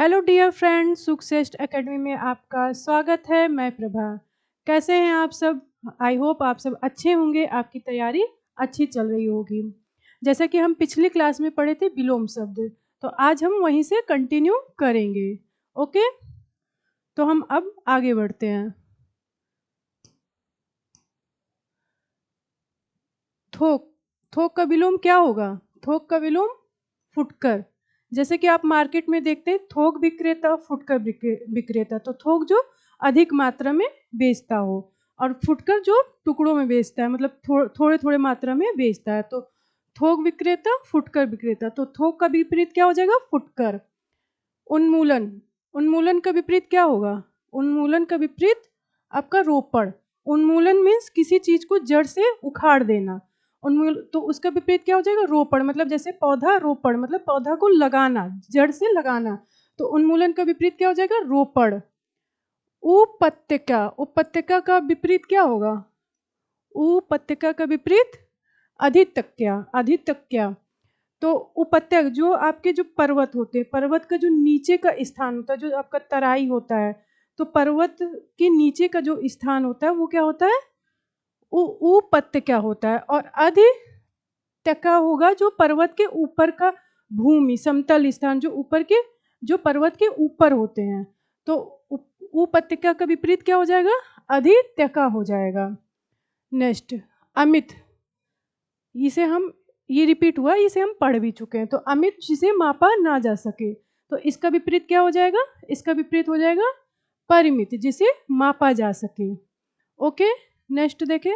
Hello dear friends, सुखश्रेष्ठ academy में आपका स्वागत है। मैं प्रभा। कैसे हैं आप सब? आई होप आप सब अच्छे होंगे, आपकी तैयारी अच्छी चल रही होगी। जैसा कि हम पिछली क्लास में पढ़े थे विलोम शब्द, तो आज हम वहीं से कंटिन्यू करेंगे। ओके, तो हम अब आगे बढ़ते हैं। थोक। थोक का विलोम क्या होगा? थोक का विलोम फुटकर। जैसे कि आप मार्केट में देखते हैं थोक विक्रेता, फुटकर विक्रेता। तो थोक जो अधिक मात्रा में बेचता हो, और फुटकर जो टुकड़ों में बेचता है, मतलब थोड़े थोड़े मात्रा में बेचता है। तो थोक विक्रेता, फुटकर विक्रेता। तो थोक का विपरीत क्या हो जाएगा? फुटकर। उन्मूलन। उन्मूलन का विपरीत क्या होगा? उन्मूलन का विपरीत आपका रोपण। उन्मूलन मीन्स किसी चीज को जड़ से उखाड़ देना। उन्मूल तो उसका विपरीत क्या हो जाएगा? रोपण। मतलब जैसे पौधा रोपण, मतलब पौधा को लगाना, जड़ से लगाना। तो उन्मूलन का विपरीत क्या हो जाएगा? रोपण। उपत्यका। उपत्यका का विपरीत क्या होगा? उपत्यका का विपरीत अधितक्या। अधितक्या। तो उपत्यका जो आपके जो पर्वत होते हैं, पर्वत का जो नीचे का स्थान होता है, जो आपका तराई होता है, तो पर्वत के नीचे का जो स्थान होता है वो क्या होता है? उपत्यका होता है। और अधित्यका होगा जो पर्वत के ऊपर का भूमि, समतल स्थान, जो ऊपर के, जो पर्वत के ऊपर होते हैं। तो उपत्यका का विपरीत क्या हो जाएगा? अधित्यका हो जाएगा। नेक्स्ट, अमित। इसे हम, ये रिपीट हुआ, इसे हम पढ़ भी चुके हैं। तो अमित जिसे मापा ना जा सके, तो इसका विपरीत क्या हो जाएगा? इसका विपरीत हो जाएगा परिमित, जिसे मापा जा सके। ओके, नेक्स्ट देखें।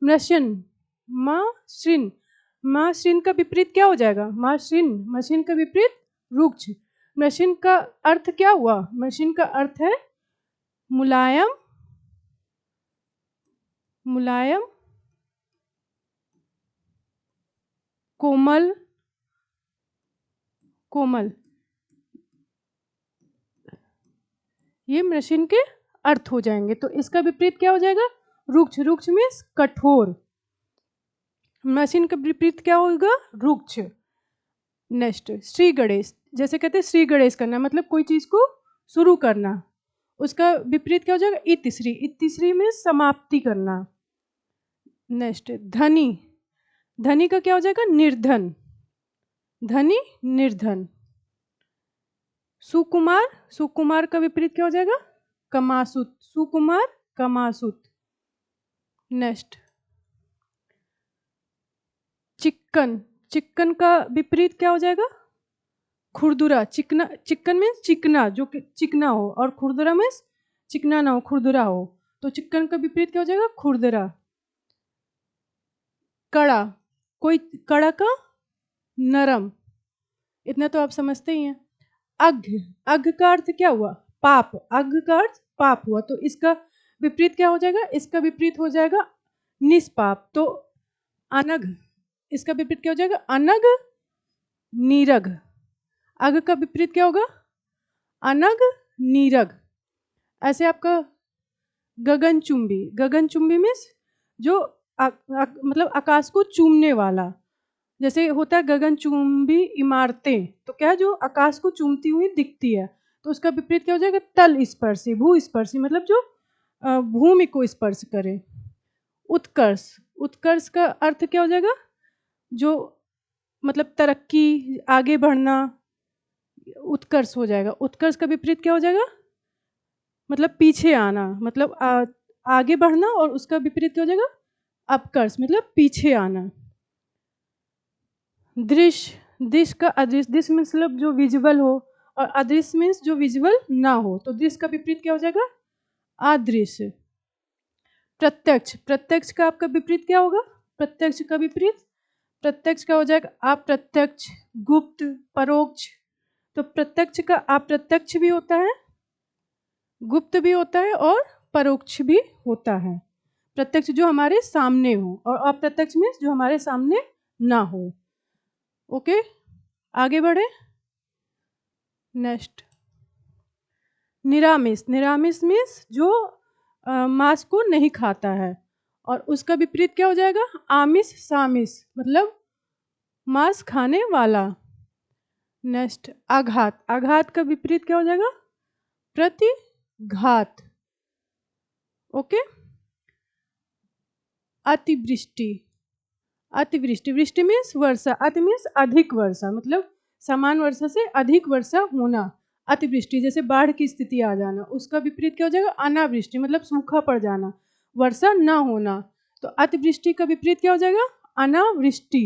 मृषिन। मशीन। मशीन का विपरीत क्या हो जाएगा? मशीन। मशीन का विपरीत रुक्ष। मशीन का अर्थ क्या हुआ? मशीन का अर्थ है मुलायम। मुलायम, कोमल। कोमल, ये मशीन के अर्थ हो जाएंगे। तो इसका विपरीत क्या हो जाएगा? रुक्ष। रुक्ष मीन्स कठोर। मशीन का विपरीत क्या होगा? रुक्ष। नेक्स्ट, श्री गणेश। जैसे कहते हैं श्री गणेश करना, मतलब कोई चीज को शुरू करना। उसका विपरीत क्या हो जाएगा? इतिश्री। इतिश्री में समाप्ति करना। नेक्स्ट, धनी। धनी का क्या हो जाएगा? निर्धन। धनी, निर्धन। सुकुमार। सुकुमार का विपरीत क्या हो जाएगा? कमासुत। सुकुमार, कमासुत। नेक्स्ट, चिक्कन। चिक्कन का विपरीत क्या हो जाएगा? खुरदुरा। चिकना। चिक्कन मीन्स चिकना, जो कि चिकना हो, और खुरदुरा मीन्स चिकना ना हो, खुरदुरा हो। तो चिक्कन का विपरीत क्या हो जाएगा? खुरदुरा। कड़ा। कोई कड़ा का नरम। इतना तो आप समझते ही हैं। अघ। अघ का अर्थ क्या हुआ? पाप। अघ का अर्थ पाप हुआ। तो इसका विपरीत क्या हो जाएगा? इसका विपरीत हो जाएगा निष्पाप। तो अनघ। इसका विपरीत क्या हो जाएगा? अनघ, नीरघ। अघ का विपरीत क्या होगा? अनघ, नीरघ। ऐसे आपका गगनचुंबी। गगनचुंबी मीन्स जो मतलब आकाश को चूमने वाला। जैसे होता है गगनचुंबी इमारतें, तो क्या, जो आकाश को चूमती हुई दिखती है। तो उसका विपरीत क्या हो जाएगा? तल स्पर्शी, भू स्पर्शी, मतलब जो भूमि को स्पर्श करे। उत्कर्ष। उत्कर्ष का अर्थ क्या हो जाएगा? जो मतलब तरक्की, आगे बढ़ना, उत्कर्ष हो जाएगा। उत्कर्ष का विपरीत क्या हो जाएगा? मतलब पीछे आना, मतलब आगे बढ़ना। और उसका विपरीत क्या हो जाएगा? अपकर्ष, मतलब पीछे आना। दृश्य। दृश्य का अदृश्य। दृश्य मतलब जो विजुअल हो, और अदृश्य मीन्स जो विजुअल ना हो। तो दृश्य का विपरीत क्या हो जाएगा? अदृश्य। प्रत्यक्ष। प्रत्यक्ष का आपका विपरीत क्या होगा? प्रत्यक्ष का विपरीत, प्रत्यक्ष का हो जाएगा अप्रत्यक्ष, गुप्त, परोक्ष। तो प्रत्यक्ष का अप्रत्यक्ष भी होता है, गुप्त भी होता है, और परोक्ष भी होता है। प्रत्यक्ष जो हमारे सामने हो, और अप्रत्यक्ष मीन्स जो हमारे सामने ना हो। ओके, आगे बढ़े। नेक्स्ट, निरामिष। निरामिष मीन्स जो मांस को नहीं खाता है, और उसका विपरीत क्या हो जाएगा? आमिष, सामिष, मतलब मांस खाने वाला। नेक्स्ट आघात, आघात का विपरीत क्या हो जाएगा? प्रतिघात। ओके। अतिवृष्टि, अतिवृष्टि, वृष्टि मीन्स वर्षा, अति मीन्स अधिक वर्षा, मतलब समान वर्षा से अधिक वर्षा होना। अतिवृष्टि जैसे बाढ़ की स्थिति आ जाना, उसका विपरीत क्या हो जाएगा? अनावृष्टि, मतलब सूखा पड़ जाना, वर्षा न होना। तो अतिवृष्टि का विपरीत क्या हो जाएगा? अनावृष्टि।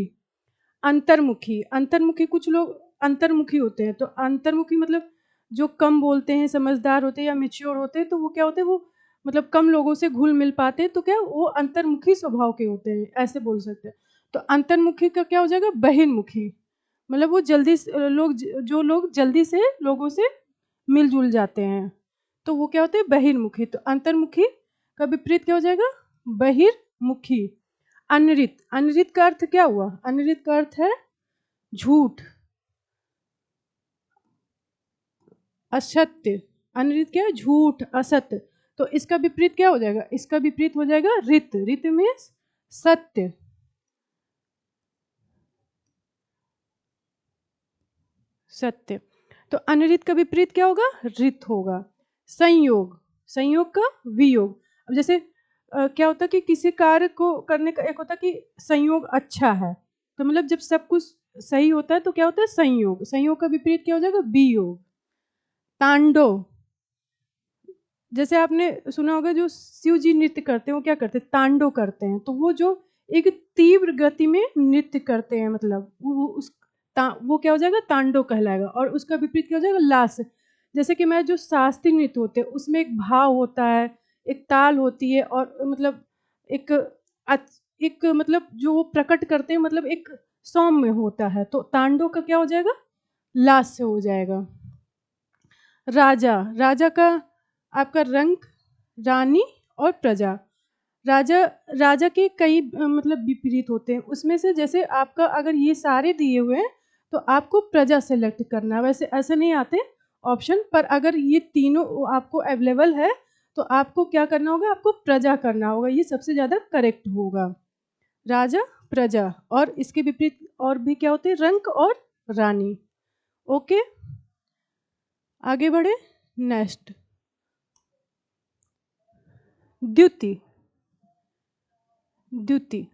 अंतर्मुखी, अंतर्मुखी कुछ लोग अंतर्मुखी होते हैं, तो अंतर्मुखी मतलब जो कम बोलते हैं, समझदार होते हैं या मेच्योर होते हैं, तो वो क्या होते हैं, वो मतलब कम लोगों से घुल मिल पाते हैं, तो क्या वो अंतर्मुखी स्वभाव के होते हैं, ऐसे बोल सकते हैं। तो अंतर्मुखी का क्या हो जाएगा? बहिर्मुखी, मतलब वो जल्दी लोग, जो लोग जल्दी से लोगों से मिलजुल जाते हैं, तो वो क्या होते हैं? बहिर्मुखी। तो अंतर्मुखी का विपरीत क्या हो जाएगा? बहिर्मुखी। अनृत, अनृत का अर्थ क्या हुआ? अनृत का अर्थ है झूठ, असत्य। अनृत क्या है? झूठ, असत्य। तो इसका विपरीत क्या हो जाएगा? इसका विपरीत हो जाएगा ऋत, ऋत मीन्स सत्य। सत्य। तो अनृत का विपरीत क्या होगा? ऋत होगा। संयोग, संयोग का वियोग। अब जैसे क्या होता है कि किसी कार्य को करने का एक होता है कि संयोग अच्छा है, तो मतलब जब सब कुछ सही होता है तो क्या होता है? संयोग। संयोग का विपरीत क्या हो जाएगा? वियोग। तांडव, जैसे आपने सुना होगा जो शिव जी नृत्य करते हैं, वो क्या करते हैं? तांडव करते हैं। तो वो जो एक तीव्र गति में नृत्य करते हैं, मतलब वो क्या हो जाएगा? तांडव कहलाएगा। और उसका विपरीत क्या हो जाएगा? लास। जैसे कि मैं जो शास्त्रीय नृत्य होते हैं उसमें एक भाव होता है, एक ताल होती है, और मतलब एक एक मतलब जो वो प्रकट करते हैं, मतलब एक सौम्य होता है। तो तांडव का क्या हो जाएगा? लास्य हो जाएगा। राजा, राजा का आपका रंग, रानी और प्रजा। राजा, राजा के कई मतलब विपरीत होते हैं, उसमें से जैसे आपका अगर ये सारे दिए हुए हैं तो आपको प्रजा सेलेक्ट करना है। वैसे ऐसे नहीं आते ऑप्शन, पर अगर ये तीनों आपको अवेलेबल है तो आपको क्या करना होगा? आपको प्रजा करना होगा, ये सबसे ज़्यादा करेक्ट होगा। राजा, प्रजा, और इसके विपरीत और भी क्या होते हैं? रंक और रानी। ओके, आगे बढ़े। नेक्स्ट द्युति, द्युति,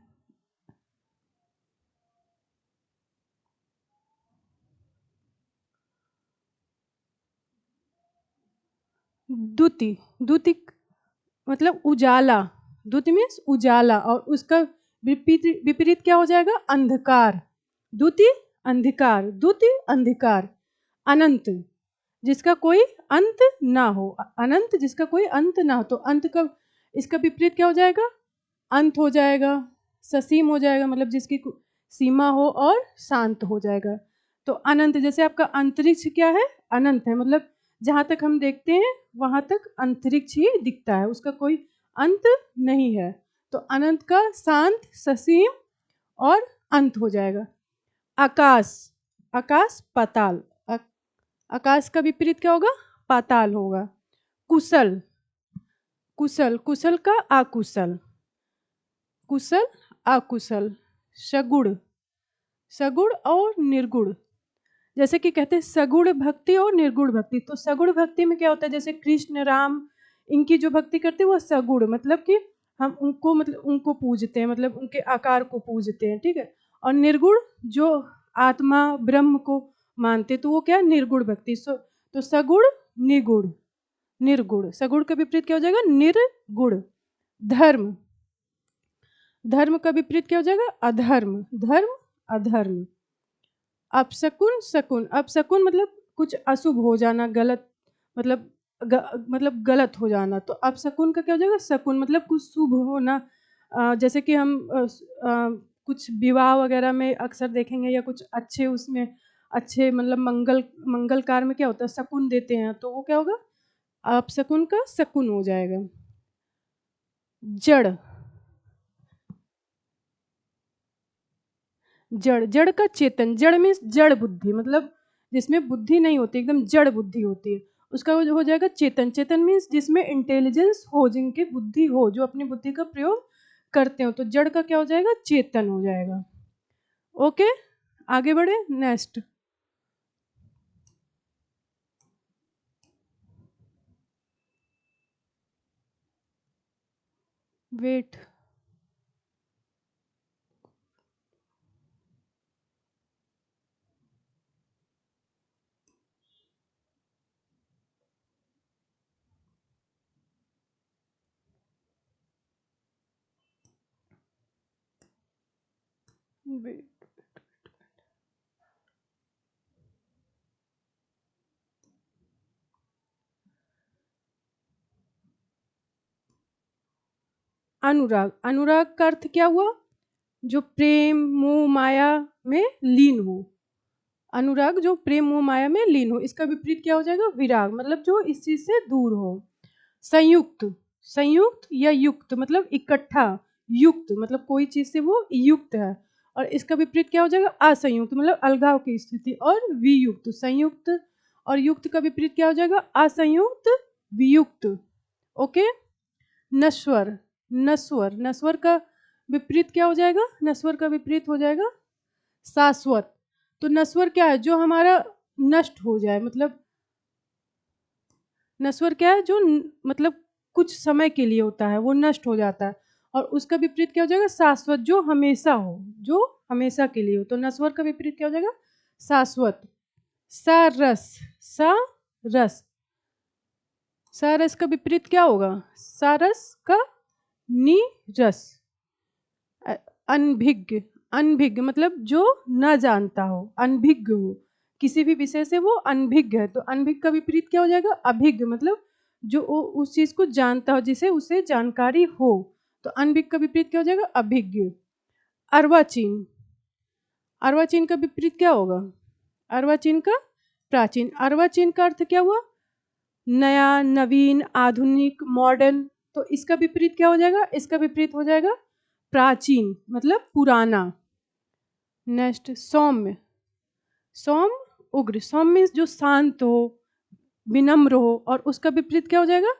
द्युति, द्युति मतलब उजाला। द्युति मीन्स उजाला, और उसका विपरीत, विपरीत क्या हो जाएगा? अंधकार। द्युति अंधकार, द्युति अंधकार। अनंत, जिसका कोई अंत ना हो, अनंत जिसका कोई अंत ना हो, तो अंत का इसका विपरीत क्या हो जाएगा? अंत हो जाएगा। ससीम हो जाएगा, मतलब जिसकी सीमा हो, और शांत हो जाएगा। तो अनंत, जैसे आपका अंतरिक्ष क्या है? अनंत है, मतलब जहाँ तक हम देखते हैं वहाँ तक अंतरिक्ष ही दिखता है, उसका कोई अंत नहीं है। तो अनंत का शांत, ससीम और अंत हो जाएगा। आकाश, आकाश पाताल, आकाश का विपरीत क्या होगा? पाताल होगा। कुशल, कुशल, कुशल का अकुशल, कुशल अकुशल। सगुण, सगुण और निर्गुण, जैसे कि कहते हैं सगुण भक्ति और निर्गुण भक्ति। तो सगुण भक्ति में क्या होता है? जैसे कृष्ण राम, इनकी जो भक्ति करते हैं वो सगुण, मतलब कि हम उनको, मतलब उनको पूजते हैं, मतलब उनके आकार को पूजते हैं, ठीक है। और निर्गुण जो आत्मा ब्रह्म को मानते, तो वो क्या? निर्गुण भक्ति। तो सगुण, निगुण, निर्गुण। सगुण का विपरीत क्या हो जाएगा? निर्गुण। धर्म, धर्म का विपरीत क्या हो जाएगा? अधर्म, धर्म अधर्म। अपशकुन, शकुन, अपशकुन मतलब कुछ अशुभ हो जाना, गलत, मतलब मतलब गलत हो जाना। तो अपशकुन का क्या हो जाएगा? शकुन मतलब कुछ शुभ होना। जैसे कि हम कुछ विवाह वगैरह में अक्सर देखेंगे, या कुछ अच्छे उसमें अच्छे मतलब मंगल कार्य में क्या होता है? शकुन देते हैं, तो वो क्या होगा? अपशकुन का शकुन हो जाएगा। जड़, जड़, जड़ का चेतन, जड़ मीन्स जड़ बुद्धि, मतलब जिसमें बुद्धि नहीं होती, एकदम जड़ बुद्धि होती है, उसका वो हो जाएगा चेतन। चेतन मीन्स जिसमें इंटेलिजेंस हो, जिनकी बुद्धि हो, जो अपनी बुद्धि का प्रयोग करते हो। तो जड़ का क्या हो जाएगा? चेतन हो जाएगा। ओके, आगे बढ़े। नेक्स्ट वेट, वेट, अनुराग। अनुराग का अर्थ क्या हुआ? जो प्रेम मोह माया में लीन हो। अनुराग जो प्रेम मोह माया में लीन हो। इसका विपरीत क्या हो जाएगा? विराग, मतलब जो इस चीज से दूर हो। संयुक्त, संयुक्त या युक्त मतलब इकट्ठा, युक्त मतलब कोई चीज से वो युक्त है। और इसका विपरीत क्या हो जाएगा? असंयुक्त मतलब अलगाव की स्थिति। और वियुक्त, संयुक्त और युक्त का विपरीत क्या हो जाएगा? असंयुक्त वियुक्त। ओके। नश्वर, नश्वर, नश्वर का विपरीत क्या हो जाएगा? नश्वर का विपरीत हो जाएगा शाश्वत। तो नश्वर क्या है? जो हमारा नष्ट हो जाए, मतलब नश्वर क्या है? जो मतलब कुछ समय के लिए होता है, वो नष्ट हो जाता है। और उसका विपरीत क्या हो जाएगा? शाश्वत, जो हमेशा हो, जो हमेशा के लिए हो। तो नश्वर का विपरीत क्या हो जाएगा? शाश्वत। सारस, सारस, सारस का विपरीत क्या होगा? सारस का नीरस। अनभिज्ञ, अनभिज्ञ मतलब जो न जानता हो, अनभिज्ञ हो, किसी भी विषय से वो अनभिज्ञ है। तो अनभिज्ञ का विपरीत क्या हो जाएगा? अभिज्ञ मतलब जो उस चीज को जानता हो, जिसे उसे जानकारी हो। तो अनभिज्ञ का विपरीत क्या हो जाएगा? अभिज्ञ। अर्वाचीन, अर्वाचीन का विपरीत क्या होगा? अर्वाचीन का प्राचीन। अर्वाचीन का अर्थ क्या हुआ? नया, नवीन, आधुनिक, मॉडर्न। तो इसका विपरीत क्या हो जाएगा? इसका विपरीत हो जाएगा प्राचीन मतलब पुराना। नेक्स्ट, सौम्य, सौम्य उग्र। सौम्य मीन्स जो शांत हो, विनम्र हो। और उसका विपरीत क्या हो जाएगा?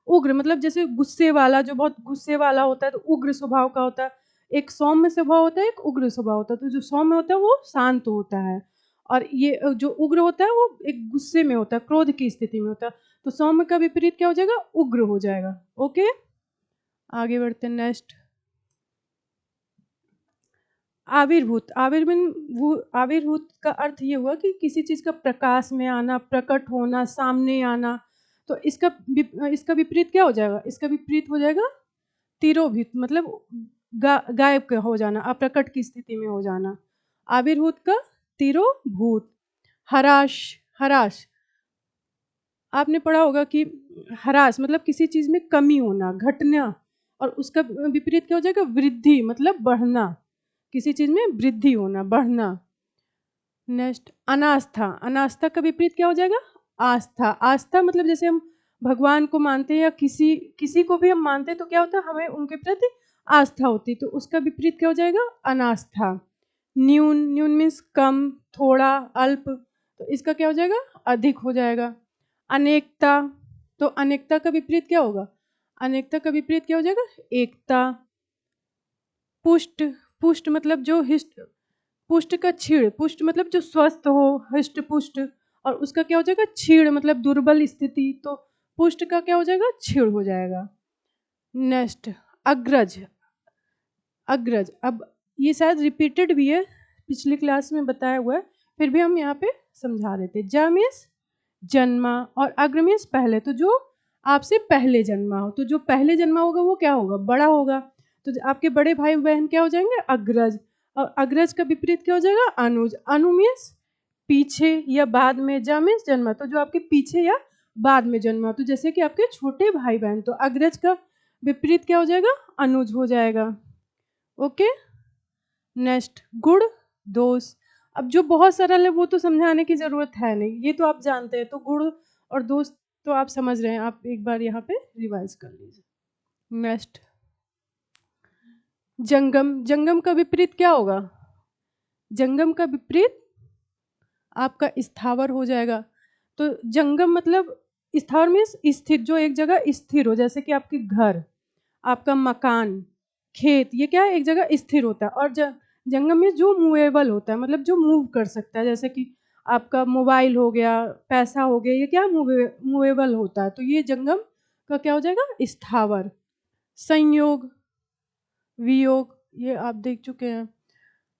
उग्र मतलब जैसे गुस्से वाला, जो बहुत गुस्से वाला होता है तो उग्र स्वभाव का होता है। एक सौम्य स्वभाव होता है, एक उग्र स्वभाव होता है। तो जो सौम्य होता है वो शांत होता है, और ये जो उग्र होता है वो एक गुस्से में होता है, क्रोध की स्थिति में होता है। तो सौम्य का विपरीत क्या हो जाएगा? उग्र हो जाएगा। ओके, आगे बढ़ते हैं। नेक्स्ट, आविर्भूत। आविर्भूत का अर्थ ये हुआ कि किसी चीज का प्रकाश में आना, प्रकट होना, सामने आना। तो इसका विपरीत क्या हो जाएगा? इसका विपरीत हो जाएगा तिरोभित, मतलब गायब का हो जाना, अप्रकट की स्थिति में हो जाना। आविर्भूत का तिरोभूत। हराश, हराश आपने पढ़ा होगा कि हरास मतलब किसी चीज में कमी होना, घटना। और उसका विपरीत क्या हो जाएगा? वृद्धि मतलब बढ़ना, किसी चीज में वृद्धि होना, बढ़ना। नेक्स्ट, अनास्था। अनास्था का विपरीत क्या हो जाएगा? आस्था। आस्था मतलब जैसे हम भगवान को मानते हैं या किसी किसी को भी हम मानते हैं तो क्या होता है? हमें उनके प्रति आस्था होती। तो उसका विपरीत क्या हो जाएगा? अनास्था। न्यून, न्यून मीन्स कम, थोड़ा, अल्प। तो इसका क्या हो जाएगा? अधिक हो जाएगा। अनेकता, तो अनेकता का विपरीत क्या होगा? अनेकता का विपरीत क्या हो जाएगा? एकता। पुष्ट, पुष्ट मतलब जो हिष्ट, पुष्ट का छीड़, पुष्ट मतलब जो स्वस्थ हो, हृष्ट पुष्ट। और उसका क्या हो जाएगा? छीड़ मतलब दुर्बल स्थिति। तो पुष्ट का क्या हो जाएगा? छीड़ हो जाएगा। नेक्स्ट, अग्रज। अग्रज, अब ये शायद रिपीटेड भी है, पिछली क्लास में बताया हुआ है, फिर भी हम यहाँ पे समझा देते। ज मीन्स जन्मा, और अग्र मीन्स पहले। तो जो आपसे पहले जन्मा हो, तो जो पहले जन्मा होगा वो क्या होगा? बड़ा होगा। तो आपके बड़े भाई बहन क्या हो जाएंगे? अग्रज। और अग्रज का विपरीत क्या हो जाएगा? अनुज। अनु मीन्स पीछे या बाद में, जा मीन्स जन्मा, तो जो आपके पीछे या बाद में जन्मा। तो जैसे कि आपके छोटे भाई बहन, तो अग्रज का विपरीत क्या हो जाएगा? अनुज हो जाएगा। ओके। नेक्स्ट, गुण दोष। अब जो बहुत सरल है वो तो समझाने की जरूरत है नहीं, ये तो आप जानते हैं। तो गुण और दोष तो आप समझ रहे हैं, आप एक बार यहाँ पे रिवाइज कर लीजिए। नेक्स्ट, जंगम। जंगम का विपरीत क्या होगा? जंगम का विपरीत आपका स्थावर हो जाएगा। तो जंगम मतलब स्थावर मीन्स स्थिर, जो एक जगह स्थिर हो, जैसे कि आपके घर, आपका मकान, खेत, ये क्या है? एक जगह स्थिर होता है। और जंगम में जो मूवेबल होता है, मतलब जो मूव कर सकता है, जैसे कि आपका मोबाइल हो गया, पैसा हो गया, ये क्या मूवेबल होता है। तो ये जंगम का क्या हो जाएगा? स्थावर। संयोग, वियोग, ये आप देख चुके हैं।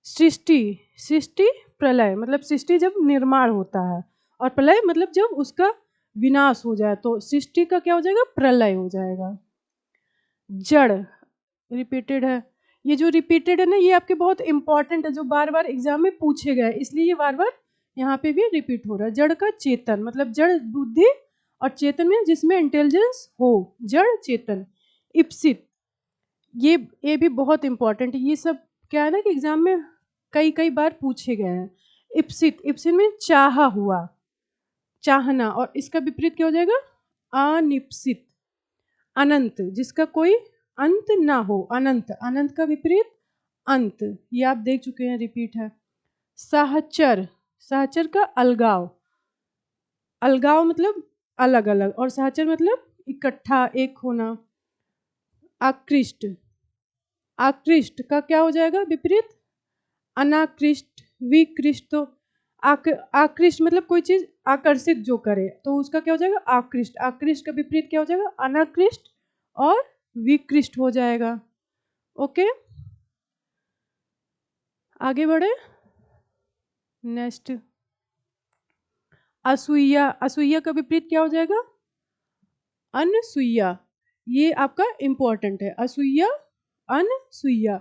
सृष्टि, सृष्टि प्रलय मतलब सृष्टि जब निर्माण होता है, और प्रलय मतलब जब उसका विनाश हो जाए, तो सृष्टि का क्या हो जाएगा, प्रलय हो जाएगा। जड़ रिपीटेड है, ये जो रिपीटेड है ना, ये आपके बहुत इंपॉर्टेंट है, जो बार बार एग्जाम में पूछे गए, इसलिए ये बार बार यहाँ पे भी रिपीट हो रहा है। जड़ का चेतन मतलब जड़ बुद्धि, और चेतन में जिसमें इंटेलिजेंस हो, जड़ चेतन। इप्सित, ये भी बहुत इंपॉर्टेंट है, ये सब क्या है ना कि एग्जाम में कई कई बार पूछे गए हैं। इप्सित, इप्सित में चाहा हुआ, चाहना, और इसका विपरीत क्या हो जाएगा, अनिप्सित। अनंत, जिसका कोई अंत ना हो, अनंत, अनंत का विपरीत अंत, ये आप देख चुके हैं, रिपीट है। सहचर, सहचर का अलगाव, अलगाव मतलब अलग अलग, और सहचर मतलब इकट्ठा, एक होना। आकृष्ट, आकृष्ट का क्या हो जाएगा विपरीत, अनाकृष्ट, विकृष्ट। तो आकृष्ट मतलब कोई चीज आकर्षित जो करे, तो उसका क्या हो जाएगा, आकृष्ट। आकृष्ट का विपरीत क्या हो जाएगा, अनाकृष्ट, और विकृष्ट हो जाएगा। ओके, आगे बढ़े। नेक्स्ट, असूया, असूया का विपरीत क्या हो जाएगा, अनसुईया, ये आपका इंपॉर्टेंट है। असूया, अनसुईया।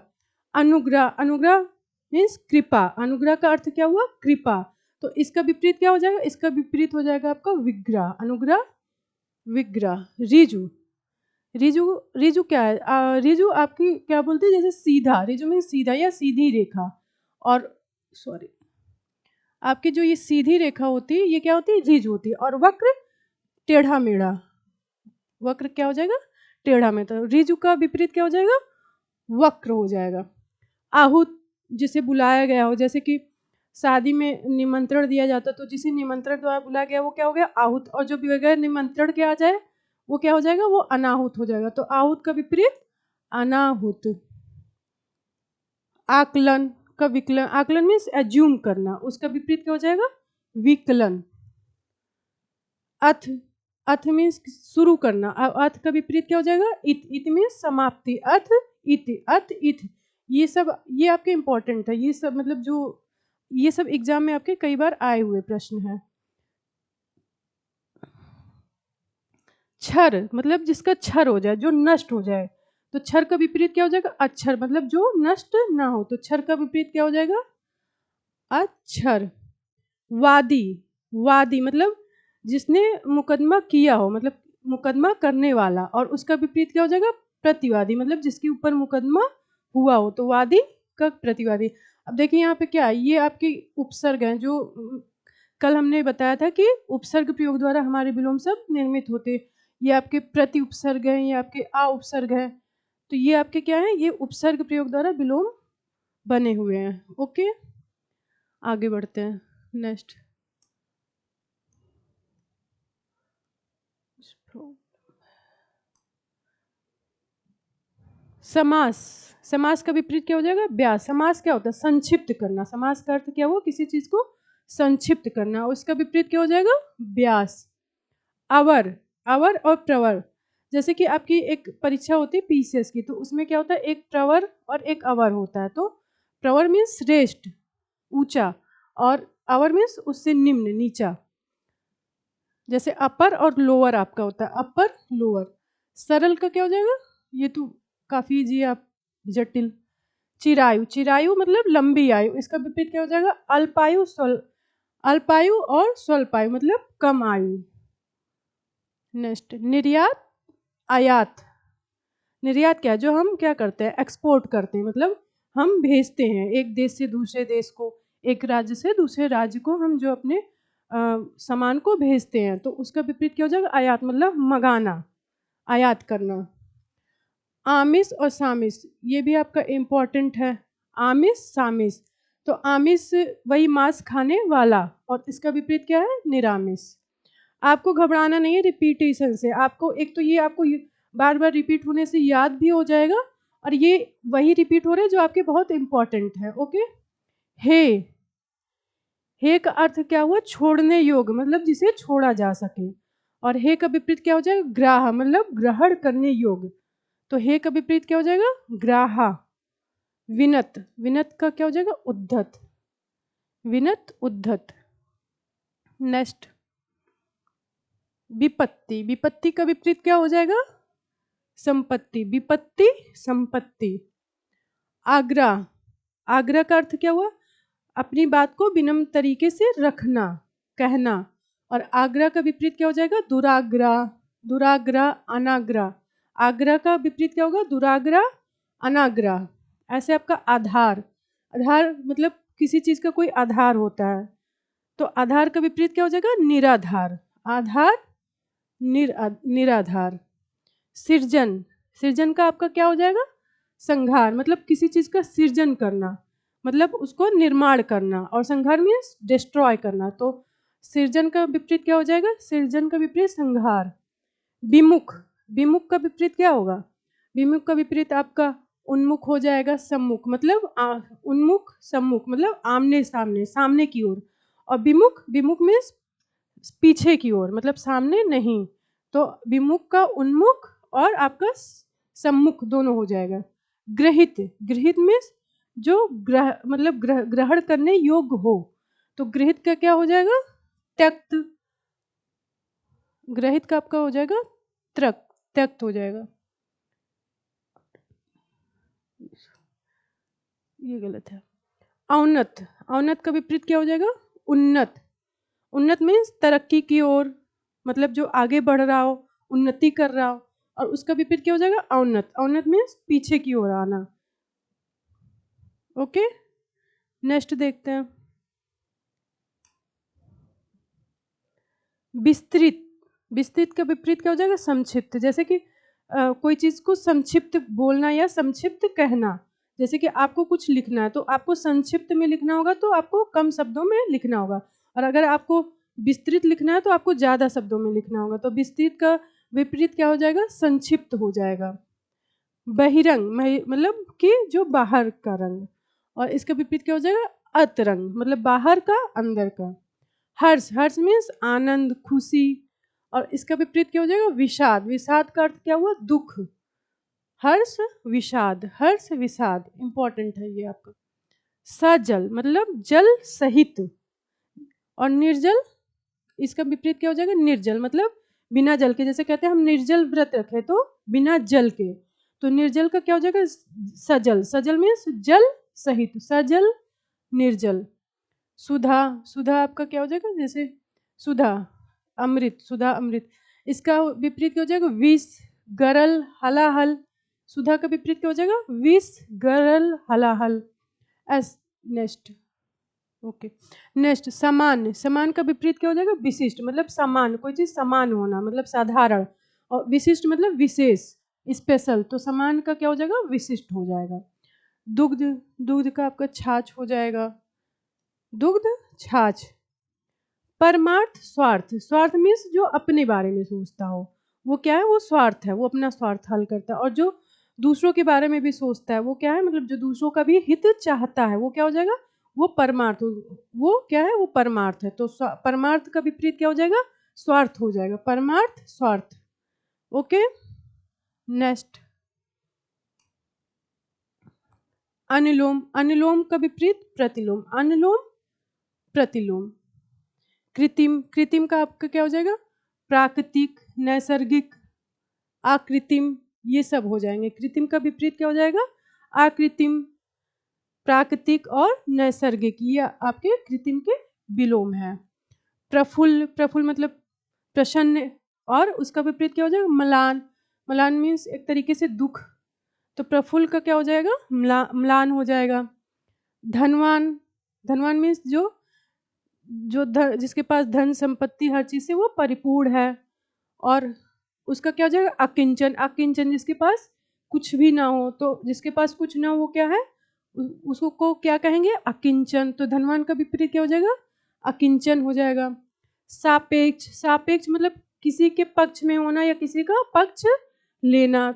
अनुग्रह, अनुग्रह मीन्स कृपा, अनुग्रह का अर्थ क्या हुआ, कृपा, तो इसका विपरीत क्या हो जाएगा, इसका विपरीत हो जाएगा आपका विग्रह, अनुग्रह विग्रह। रिजु, रिजु, रिजु क्या है, रिजु आपकी क्या बोलते हैं, जैसे सीधा, रिजु मीन्स सीधा या सीधी रेखा, और सॉरी आपकी जो ये सीधी रेखा होती है, ये क्या होती है, रिज होती है, और वक्र टेढ़ा मेढ़ा, वक्र क्या हो जाएगा, टेढ़ा में, तो रिजु का विपरीत क्या हो जाएगा, वक्र हो जाएगा। आहूत, जिसे बुलाया गया हो, जैसे कि शादी में निमंत्रण दिया जाता, तो जिसे निमंत्रण द्वारा बुलाया गया वो क्या हो गया, आहूत, और जो बगैर निमंत्रण के आ जाए वो क्या हो जाएगा, वो अनाहुत हो जाएगा। तो आहूत का विपरीत अनाहुत। आकलन का विकलन, आकलन मीन्स एज्यूम करना, उसका विपरीत क्या हो जाएगा, विकलन। अथ, अथ मीन्स शुरू करना, अथ का विपरीत क्या हो जाएगा, इत, इत मीन्स समाप्ति, अथ इत, अथ इत। ये सब ये आपके इंपॉर्टेंट है, ये सब मतलब जो ये सब एग्जाम में आपके कई बार आए हुए प्रश्न हैं। क्षर मतलब जिसका क्षर हो जाए, जो नष्ट हो जाए, तो क्षर का विपरीत क्या हो जाएगा, अक्षर मतलब जो नष्ट ना हो, तो क्षर का विपरीत क्या हो जाएगा, अक्षर। वादी, वादी मतलब जिसने मुकदमा किया हो, मतलब मुकदमा करने वाला, और उसका विपरीत क्या हो जाएगा, प्रतिवादी मतलब जिसके ऊपर मुकदमा हुआ हो, तो वादी का प्रतिवादी। अब देखिए यहाँ पे क्या है, ये आपके उपसर्ग हैं, जो कल हमने बताया था कि उपसर्ग प्रयोग द्वारा हमारे विलोम शब्द निर्मित होते। ये आपके प्रति उपसर्ग हैं, ये आपके आ उपसर्ग हैं, तो ये आपके क्या है, ये उपसर्ग प्रयोग द्वारा विलोम बने हुए हैं। ओके, आगे बढ़ते हैं। नेक्स्ट, समास, समास का विपरीत क्या हो जाएगा, व्यास। समास क्या होता है, संक्षिप्त करना, समास का अर्थ क्या हुआ, किसी चीज को संक्षिप्त करना, उसका विपरीत क्या हो जाएगा, व्यास। अवर, अवर और प्रवर, जैसे कि आपकी एक परीक्षा होती है पीसीएस की, तो उसमें क्या होता है, एक प्रवर और एक अवर होता है, तो प्रवर मीन्स श्रेष्ठ ऊंचा, और अवर मीन्स उससे निम्न नीचा, जैसे अपर और लोअर आपका होता है, अपर लोअर। सरल का क्या हो जाएगा, ये तो काफी जी आप जटिल। चिरायु, चिरायु मतलब लंबी आयु, इसका विपरीत क्या हो जाएगा, अल्पायु, अल्पायु और स्वल्पायु मतलब कम आयु। नेक्स्ट, निर्यात आयात, निर्यात क्या है, जो हम क्या करते हैं, एक्सपोर्ट करते हैं, मतलब हम भेजते हैं एक देश से दूसरे देश को, एक राज्य से दूसरे राज्य को हम जो अपने सामान को भेजते हैं, तो उसका विपरीत क्या हो जाएगा, आयात मतलब मंगाना, आयात करना। आमिष और सामिष, ये भी आपका इम्पोर्टेंट है, आमिष सामिष, तो आमिष वही मांस खाने वाला, और इसका विपरीत क्या है, निरामिष। आपको घबराना नहीं है रिपीटेशन से, आपको एक तो ये आपको बार बार रिपीट होने से याद भी हो जाएगा, और ये वही रिपीट हो रहे हैं जो आपके बहुत इंपॉर्टेंट है। ओके, हे, हे का अर्थ क्या हुआ, छोड़ने योग्य मतलब जिसे छोड़ा जा सके, और हे का विपरीत क्या हो जाएगा, ग्राह मतलब ग्रहण करने योग्य, तो हे का विपरीत क्या हो जाएगा, ग्राहा। विनत, विनत का क्या हो जाएगा? उद्धत, विनत उद्धत। नेक्स्ट विपत्ति, विपत्ति का विपरीत क्या हो जाएगा? संपत्ति, विपत्ति संपत्ति। आग्रह, आग्रह का अर्थ क्या हुआ? अपनी बात को विनम्र तरीके से रखना, कहना। और आग्रह का विपरीत क्या हो जाएगा? दुराग्रह, दुराग्रह अनाग्रह। आग्रह का विपरीत क्या होगा? दुराग्रह अनाग्रह। ऐसे आपका आधार, आधार मतलब किसी चीज का कोई आधार होता है, तो आधार का विपरीत क्या हो जाएगा? निराधार, आधार निराधार। सृजन, सृजन का आपका क्या हो जाएगा? संहार, मतलब किसी चीज का सृजन करना, मतलब उसको निर्माण करना, और संहार मीन्स डिस्ट्रॉय करना। तो सृजन का विपरीत क्या हो जाएगा? सृजन का विपरीत संहार। विमुख, विमुख का विपरीत क्या होगा? विमुख का विपरीत आपका उन्मुख हो जाएगा सम्मुख, मतलब उन्मुख सम्मुख मतलब आमने सामने, सामने की ओर। और विमुख, विमुख मीन्स पीछे की ओर, मतलब सामने नहीं। तो विमुख का उन्मुख और आपका सम्मुख दोनों हो जाएगा। ग्रहित, ग्रहित मीन्स जो ग्रह मतलब ग्रहण करने योग्य हो, तो ग्रहित का क्या हो जाएगा? त्यक्त, ग्रहित का आपका हो जाएगा त्रक, त्यक्त हो जाएगा। ये गलत है। औन्नत, औन्नत का विपरीत क्या हो जाएगा? उन्नत, उन्नत मीन्स तरक्की की ओर, मतलब जो आगे बढ़ रहा हो, उन्नति कर रहा हो। और उसका विपरीत क्या हो जाएगा? औन्नत, औन्नत मीन्स पीछे की ओर आना। ओके, नेक्स्ट देखते हैं। विस्तृत, विस्तृत का विपरीत क्या हो जाएगा? संक्षिप्त। जैसे कि कोई चीज को संक्षिप्त बोलना या संक्षिप्त कहना। जैसे कि आपको कुछ लिखना है तो आपको संक्षिप्त में लिखना होगा, तो आपको कम शब्दों में लिखना होगा। और अगर आपको विस्तृत लिखना है तो आपको ज्यादा शब्दों में लिखना होगा। तो विस्तृत का विपरीत क्या हो जाएगा? संक्षिप्त हो जाएगा। बहिरंग, मतलब कि जो बाहर का रंग, और इसका विपरीत क्या हो जाएगा? अतरंग, मतलब बाहर का अंदर का। हर्ष, हर्ष मीन्स आनंद खुशी, और इसका विपरीत क्या हो जाएगा? विषाद, विषाद का अर्थ क्या हुआ? दुख। हर्ष विषाद, हर्ष विषाद, इंपॉर्टेंट है ये आपका। सजल मतलब जल सहित, और निर्जल, इसका विपरीत क्या हो जाएगा? निर्जल, मतलब बिना जल के। जैसे कहते हैं हम निर्जल व्रत रखे, तो बिना जल के। तो निर्जल का क्या हो जाएगा? सजल, सजल मीन्स जल सहित, सजल निर्जल। सुधा, सुधा आपका क्या हो जाएगा? जैसे सुधा अमृत, सुधा अमृत। इसका विपरीत क्या हो जाएगा? विष, गरल, हलाहल। सुधा का विपरीत क्या हो जाएगा? विष, गरल, हलाहल। Yes, next. ओके, नेक्स्ट समान, समान का विपरीत क्या हो जाएगा? विशिष्ट, मतलब समान, कोई चीज समान होना, मतलब साधारण। और विशिष्ट मतलब विशेष, स्पेशल। तो समान का क्या हो जाएगा? विशिष्ट हो जाएगा। दुग्ध, दुग्ध का आपका छाछ हो जाएगा, दुग्ध छाछ। परमार्थ स्वार्थ, स्वार्थ मीन्स जो अपने बारे में सोचता हो, वो क्या है? वो स्वार्थ है, वो अपना स्वार्थ हल करता है। और जो दूसरों के बारे में भी सोचता है, वो क्या है? मतलब जो दूसरों का भी हित चाहता है, वो क्या हो जाएगा? वो परमार्थ, वो क्या है? वो परमार्थ है। तो परमार्थ का विपरीत क्या हो जाएगा? स्वार्थ हो जाएगा, परमार्थ स्वार्थ। ओके, नेक्स्ट अनुलोम, अनुलोम का विपरीत प्रतिलोम, अनुलोम प्रतिलोम। कृत्रिम, कृत्रिम का आपका क्या हो जाएगा? प्राकृतिक, नैसर्गिक, आकृत्रिम, ये सब हो जाएंगे। कृत्रिम का विपरीत क्या हो जाएगा? आकृत्रिम, प्राकृतिक और नैसर्गिक, ये आपके कृत्रिम के विलोम है। प्रफुल्ल, प्रफुल्ल मतलब प्रसन्न, और उसका विपरीत क्या हो जाएगा? मलान, मलान मीन्स एक तरीके से दुख। तो प्रफुल्ल का क्या हो जाएगा? म्लान हो जाएगा। धनवान, धनवान मीन्स जो जो जिसके पास धन संपत्ति हर चीज से वो परिपूर्ण है। और उसका क्या हो जाएगा? अकिंचन, अकिंचन जिसके पास कुछ भी ना हो। तो जिसके पास कुछ ना हो वो क्या है? उसको को क्या कहेंगे? अकिंचन। तो धनवान का विपरीत क्या हो जाएगा? अकिंचन हो जाएगा। सापेक्ष, सापेक्ष मतलब किसी के पक्ष में होना या किसी का पक्ष लेना।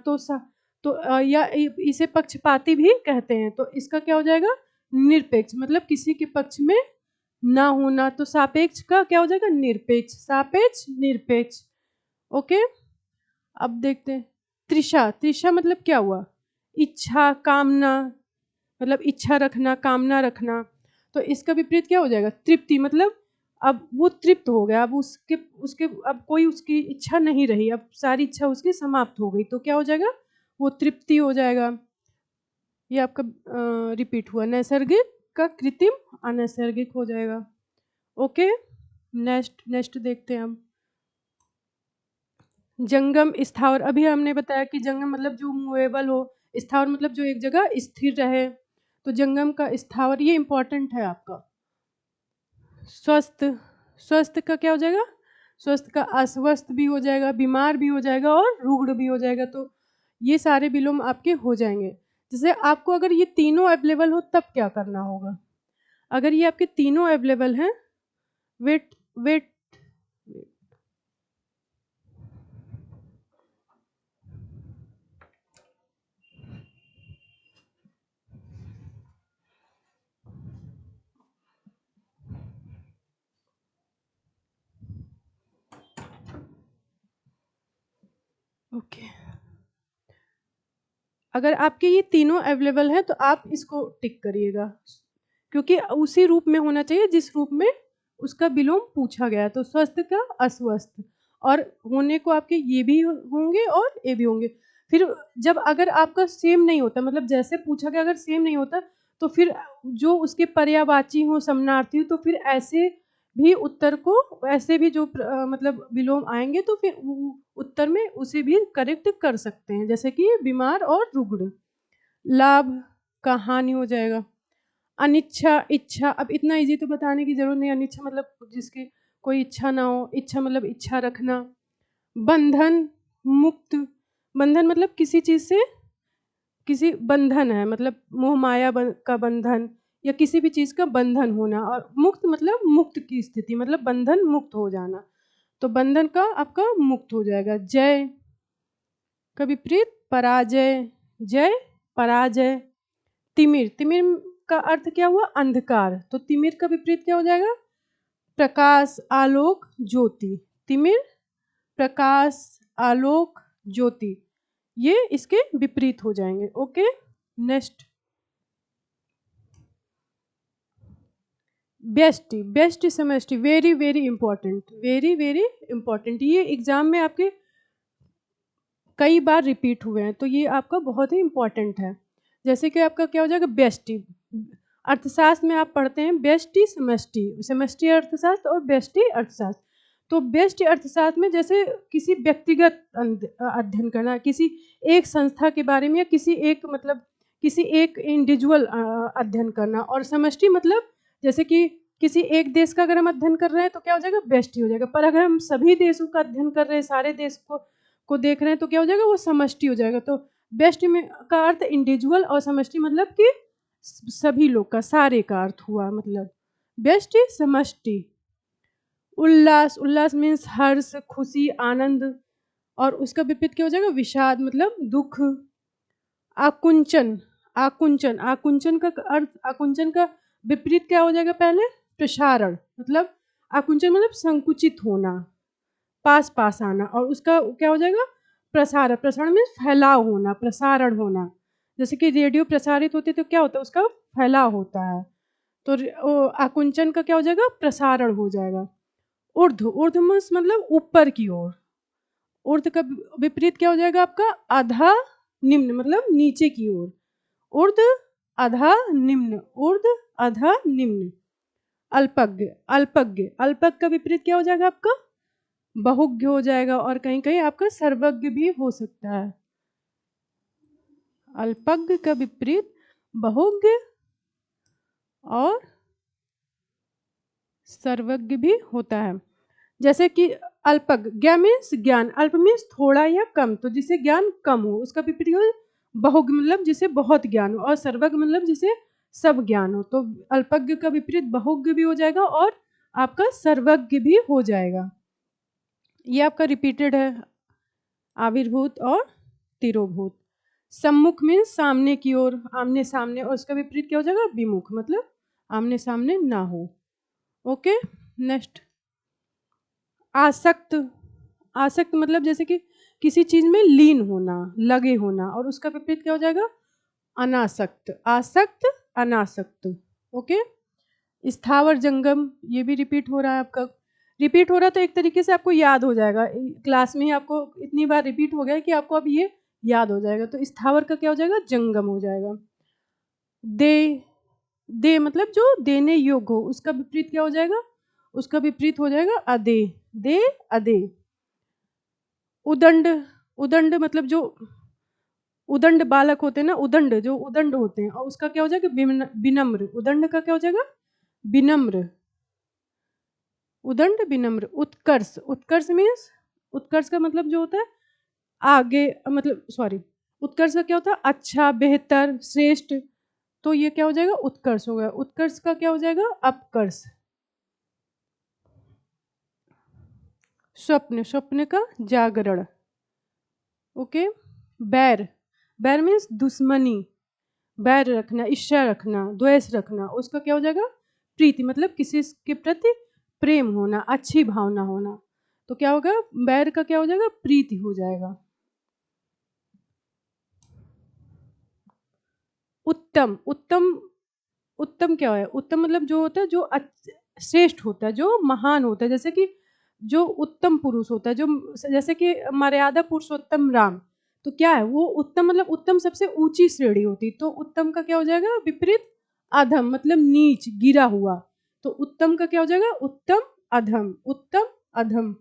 या इसे पक्षपाती भी कहते हैं। तो इसका क्या हो जाएगा? निरपेक्ष, मतलब किसी के पक्ष में ना होना। तो सापेक्ष का क्या हो जाएगा? निरपेक्ष, सापेक्ष निरपेक्ष। ओके, अब देखते हैं तृषा, तृषा मतलब क्या हुआ? इच्छा, कामना, मतलब इच्छा रखना, कामना रखना। तो इसका विपरीत क्या हो जाएगा? तृप्ति, मतलब अब वो तृप्त हो गया, अब उसके उसके अब कोई उसकी इच्छा नहीं रही, अब सारी इच्छा उसकी समाप्त हो गई, तो क्या हो जाएगा? वो तृप्ति हो जाएगा। ये आपका रिपीट हुआ, नैसर्गिक का कृत्रिम अनैसर्गिक हो जाएगा। ओके, नेक्स्ट नेक्स्ट देखते हैं हम। जंगम स्थावर, अभी हमने बताया कि जंगम मतलब जो मूवेबल हो, स्थावर मतलब जो एक जगह स्थिर रहे। तो जंगम का स्थावर, ये इंपॉर्टेंट है आपका। स्वस्थ, स्वस्थ का क्या हो जाएगा? स्वस्थ का अस्वस्थ भी हो जाएगा, बीमार भी हो जाएगा और रुग्ण भी हो जाएगा। तो ये सारे विलोम आपके हो जाएंगे। जैसे आपको अगर ये तीनों अवेलेबल हो तब क्या करना होगा? अगर ये आपके तीनों अवेलेबल हैं, वेट वेट, ओके, अगर आपके ये तीनों अवेलेबल हैं तो आप इसको टिक करिएगा, क्योंकि उसी रूप में होना चाहिए जिस रूप में उसका विलोम पूछा गया। तो स्वस्थ का अस्वस्थ, और होने को आपके ये भी होंगे और ये भी होंगे। फिर जब अगर आपका सेम नहीं होता, मतलब जैसे पूछा गया अगर सेम नहीं होता, तो फिर जो उसके पर्यायवाची हो, समानार्थी हो, तो फिर ऐसे भी उत्तर को, ऐसे भी जो मतलब विलोम आएंगे तो फिर उत्तर में उसे भी करेक्ट कर सकते हैं, जैसे कि बीमार और रुग्ण। लाभ का हानि हो जाएगा। अनिच्छा, इच्छा, अब इतना इजी तो बताने की जरूरत नहीं। अनिच्छा मतलब जिसकी कोई इच्छा ना हो, इच्छा मतलब इच्छा रखना। बंधन, मुक्त, बंधन मतलब किसी चीज से, किसी बंधन है, मतलब मोह माया का बंधन, या किसी भी चीज का बंधन होना। और मुक्त मतलब मुक्त की स्थिति, मतलब बंधन मुक्त हो जाना। तो बंधन का आपका मुक्त हो जाएगा। जय का विपरीत पराजय, जय पराजय। तिमिर, तिमिर का अर्थ क्या हुआ? अंधकार। तो तिमिर का विपरीत क्या हो जाएगा? प्रकाश, आलोक, ज्योति। तिमिर, प्रकाश, आलोक, ज्योति, ये इसके विपरीत हो जाएंगे। Okay, next. बेस्टी, बेस्ट समष्टि, very very important, very very important. ये एग्जाम में आपके कई बार रिपीट हुए हैं, तो ये आपका बहुत ही इंपॉर्टेंट है। जैसे कि आपका क्या हो जाएगा? बेस्टी, अर्थशास्त्र में आप पढ़ते हैं बेस्टी समष्टि, समष्टि अर्थशास्त्र और बेस्टी अर्थशास्त्र। तो बेस्ट अर्थशास्त्र में जैसे किसी व्यक्तिगत अध्ययन करना, किसी एक संस्था के बारे में, या किसी एक मतलब किसी एक इंडिविजुअल अध्ययन करना। और समष्टि मतलब जैसे कि किसी एक देश का अगर हम अध्ययन कर रहे हैं तो क्या हो जाएगा? बेस्टी हो जाएगा। पर अगर हम सभी देशों का अध्ययन कर रहे हैं, सारे देश को देख रहे हैं, तो क्या हो जाएगा? वो समष्टि हो जाएगा। तो बेस्ट में का अर्थ इंडिविजुअल, और समष्टि मतलब कि सभी लोग का, सारे का अर्थ हुआ, मतलब बेस्ट समष्टि। उल्लास, उल्लास मीन्स हर्ष, खुशी, आनंद। और उसका विपरीत क्या हो जाएगा? विषाद मतलब दुख। आकुंचन, आकुंचन, आकुंचन का अर्थ, आकुंचन का विपरीत क्या हो जाएगा? पहले प्रसारण, मतलब आकुंचन मतलब संकुचित होना, पास पास आना। और उसका क्या हो जाएगा? प्रसारण, प्रसारण मीन्स फैलाव होना, प्रसारण होना। जैसे कि रेडियो प्रसारित होती है तो क्या होता है? उसका फैलाव होता है। तो आकुंचन का क्या हो जाएगा? प्रसारण हो जाएगा। ऊर्ध्व, ऊर्ध्व मतलब ऊपर की ओर। ऊर्ध्व का विपरीत क्या हो जाएगा आपका? अधा निम्न, मतलब नीचे की ओर। ऊर्ध्व, अधा, निम्न, ऊर्ध्व, अधा, निम्न। अल्पज्ञ, अल्पज्ञ, अल्पज्ञ का विपरीत क्या हो जाएगा आपका? बहुज्ञ हो जाएगा। और कहीं कहीं आपका सर्वज्ञ भी हो सकता है। अल्पज्ञ का विपरीत बहुज्ञ और सर्वज्ञ भी होता है। जैसे कि अल्पज्ञ, ज्ञ मीन्स ज्ञान, अल्प मीन्स थोड़ा या कम, तो जिसे ज्ञान कम हो उसका विपरीत बहुज्ञ मतलब जिसे बहुत ज्ञान हो, और सर्वज्ञ मतलब जिसे सब ज्ञान हो। तो अल्पज्ञ का विपरीत बहुज्ञ भी हो जाएगा और आपका सर्वज्ञ भी हो जाएगा। ये आपका रिपीटेड है, आविर्भूत और तिरोभूत। सम्मुख मीन्स सामने की ओर, आमने सामने, और उसका विपरीत क्या हो जाएगा? विमुख, मतलब आमने सामने ना हो। Okay, next. आसक्त, आसक्त मतलब जैसे कि किसी चीज में लीन होना, लगे होना। और उसका विपरीत क्या हो जाएगा? अनासक्त, आसक्त, अनासक्त। ओके। स्थावर जंगम, ये भी रिपीट हो रहा है आपका। रिपीट हो रहा है तो एक तरीके से आपको याद हो जाएगा, क्लास में ही आपको इतनी बार रिपीट हो गया कि आपको अब ये याद हो जाएगा। तो स्थावर का क्या हो जाएगा? जंगम हो जाएगा। दे, दे मतलब जो देने योग्य हो, उसका विपरीत क्या हो जाएगा? उसका विपरीत हो जाएगा अदे, दे अदे। उदंड, उदंड मतलब जो उदंड बालक होते हैं ना, उदंड जो उदंड होते हैं, और उसका क्या हो जाएगा? विनम्र। उदंड का क्या हो जाएगा? विनम्र। उदंड विनम्र। उत्कर्ष, उत्कर्ष मीन्स, उत्कर्ष का मतलब जो होता है आगे, मतलब सॉरी, उत्कर्ष का क्या होता है? अच्छा, बेहतर, श्रेष्ठ। तो ये क्या हो जाएगा? उत्कर्ष हो गया। उत्कर्ष का क्या हो जाएगा? अपकर्ष। स्वप्न, स्वप्न का जागरण। ओके। बैर, बैर मीन्स दुश्मनी, बैर रखना, ईर्ष्या रखना, द्वेष रखना, उसका क्या हो जाएगा? प्रीति, मतलब किसी के प्रति प्रेम होना, अच्छी भावना होना। तो क्या होगा? बैर का क्या हो जाएगा? प्रीति हो जाएगा। उत्तम, उत्तम, उत्तम क्या है? उत्तम मतलब जो होता है, जो श्रेष्ठ होता है, जो महान होता है, जैसे कि जो उत्तम पुरुष होता है, जो जैसे कि मर्यादा पुरुषोत्तम राम। तो क्या है वो? उत्तम मतलब उत्तम सबसे ऊंची श्रेणी होती। तो उत्तम का क्या हो जाएगा? विपरीत अधम, मतलब नीच, गिरा हुआ। तो उत्तम का क्या हो जाएगा? उत्तम अधम, उत्तम अधम।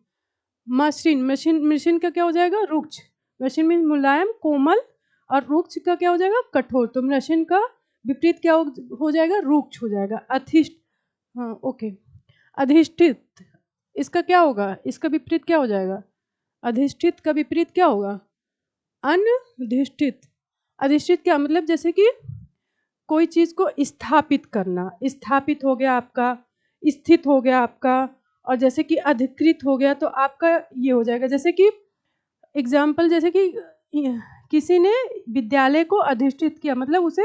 मशीन, मशीन, मशीन का क्या हो जाएगा? रुक्ष। मशीन में मुलायम, कोमल, और रुक्ष का क्या हो जाएगा? कठोर। तो मशीन का विपरीत क्या हो जाएगा? रुक्ष हो जाएगा। अथिष्ठ, हाँ ओके। अधिष्ठित, इसका क्या होगा? इसका विपरीत क्या हो जाएगा? अधिष्ठित का विपरीत क्या होगा? अनधिष्ठित। अधिष्ठित क्या मतलब? जैसे कि कोई चीज को स्थापित करना, स्थापित हो गया आपका, स्थित हो गया आपका, और जैसे कि अधिकृत हो गया तो आपका ये हो जाएगा। जैसे कि एग्जाम्पल, जैसे कि किसी ने विद्यालय को अधिष्ठित किया, मतलब उसे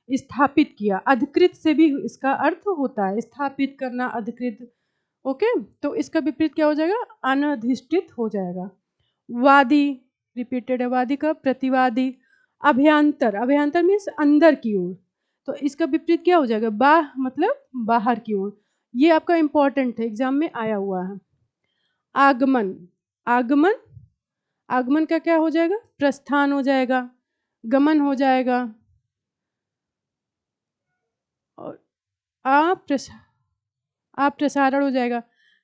स्थापित किया। अधिकृत से भी इसका अर्थ होता है स्थापित करना, अधिकृत। ओके। तो इसका विपरीत क्या हो जाएगा? अनधिष्ठित हो जाएगा। वादी, रिपीटेड है, वादी का प्रतिवादी। अभ्यंतर, अभ्यंतर मीन्स अंदर की ओर। तो इसका विपरीत क्या हो जाएगा? बाह मतलब बाहर की ओर। ये आपका इंपॉर्टेंट है, एग्जाम में आया हुआ है। आगमन, आगमन, आगमन का क्या हो जाएगा? प्रस्थान हो जाएगा, गमन हो जाएगा, और अप्रसारण हो जाएगा।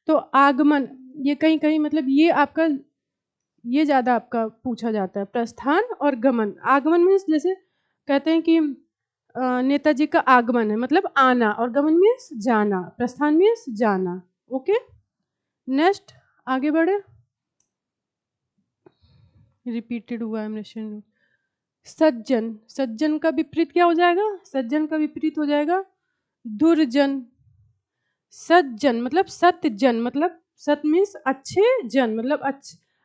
तो आगमन, ये कहीं कहीं मतलब ये आपका, ये ज्यादा आपका पूछा जाता है, प्रस्थान और गमन। आगमन मीन्स जैसे कहते हैं कि नेताजी का आगमन है, मतलब आना, और गमन मीन्स जाना, प्रस्थान मीन्स जाना। ओके। नेक्स्ट, आगे बढ़े। रिपीटेड हुआ है हमने। सज्जन, सज्जन का विपरीत क्या हो जाएगा? सज्जन का विपरीत हो जाएगा दुर्जन। सज्जन मतलब सत्यजन, मतलब सत मीन्स अच्छे, जन मतलब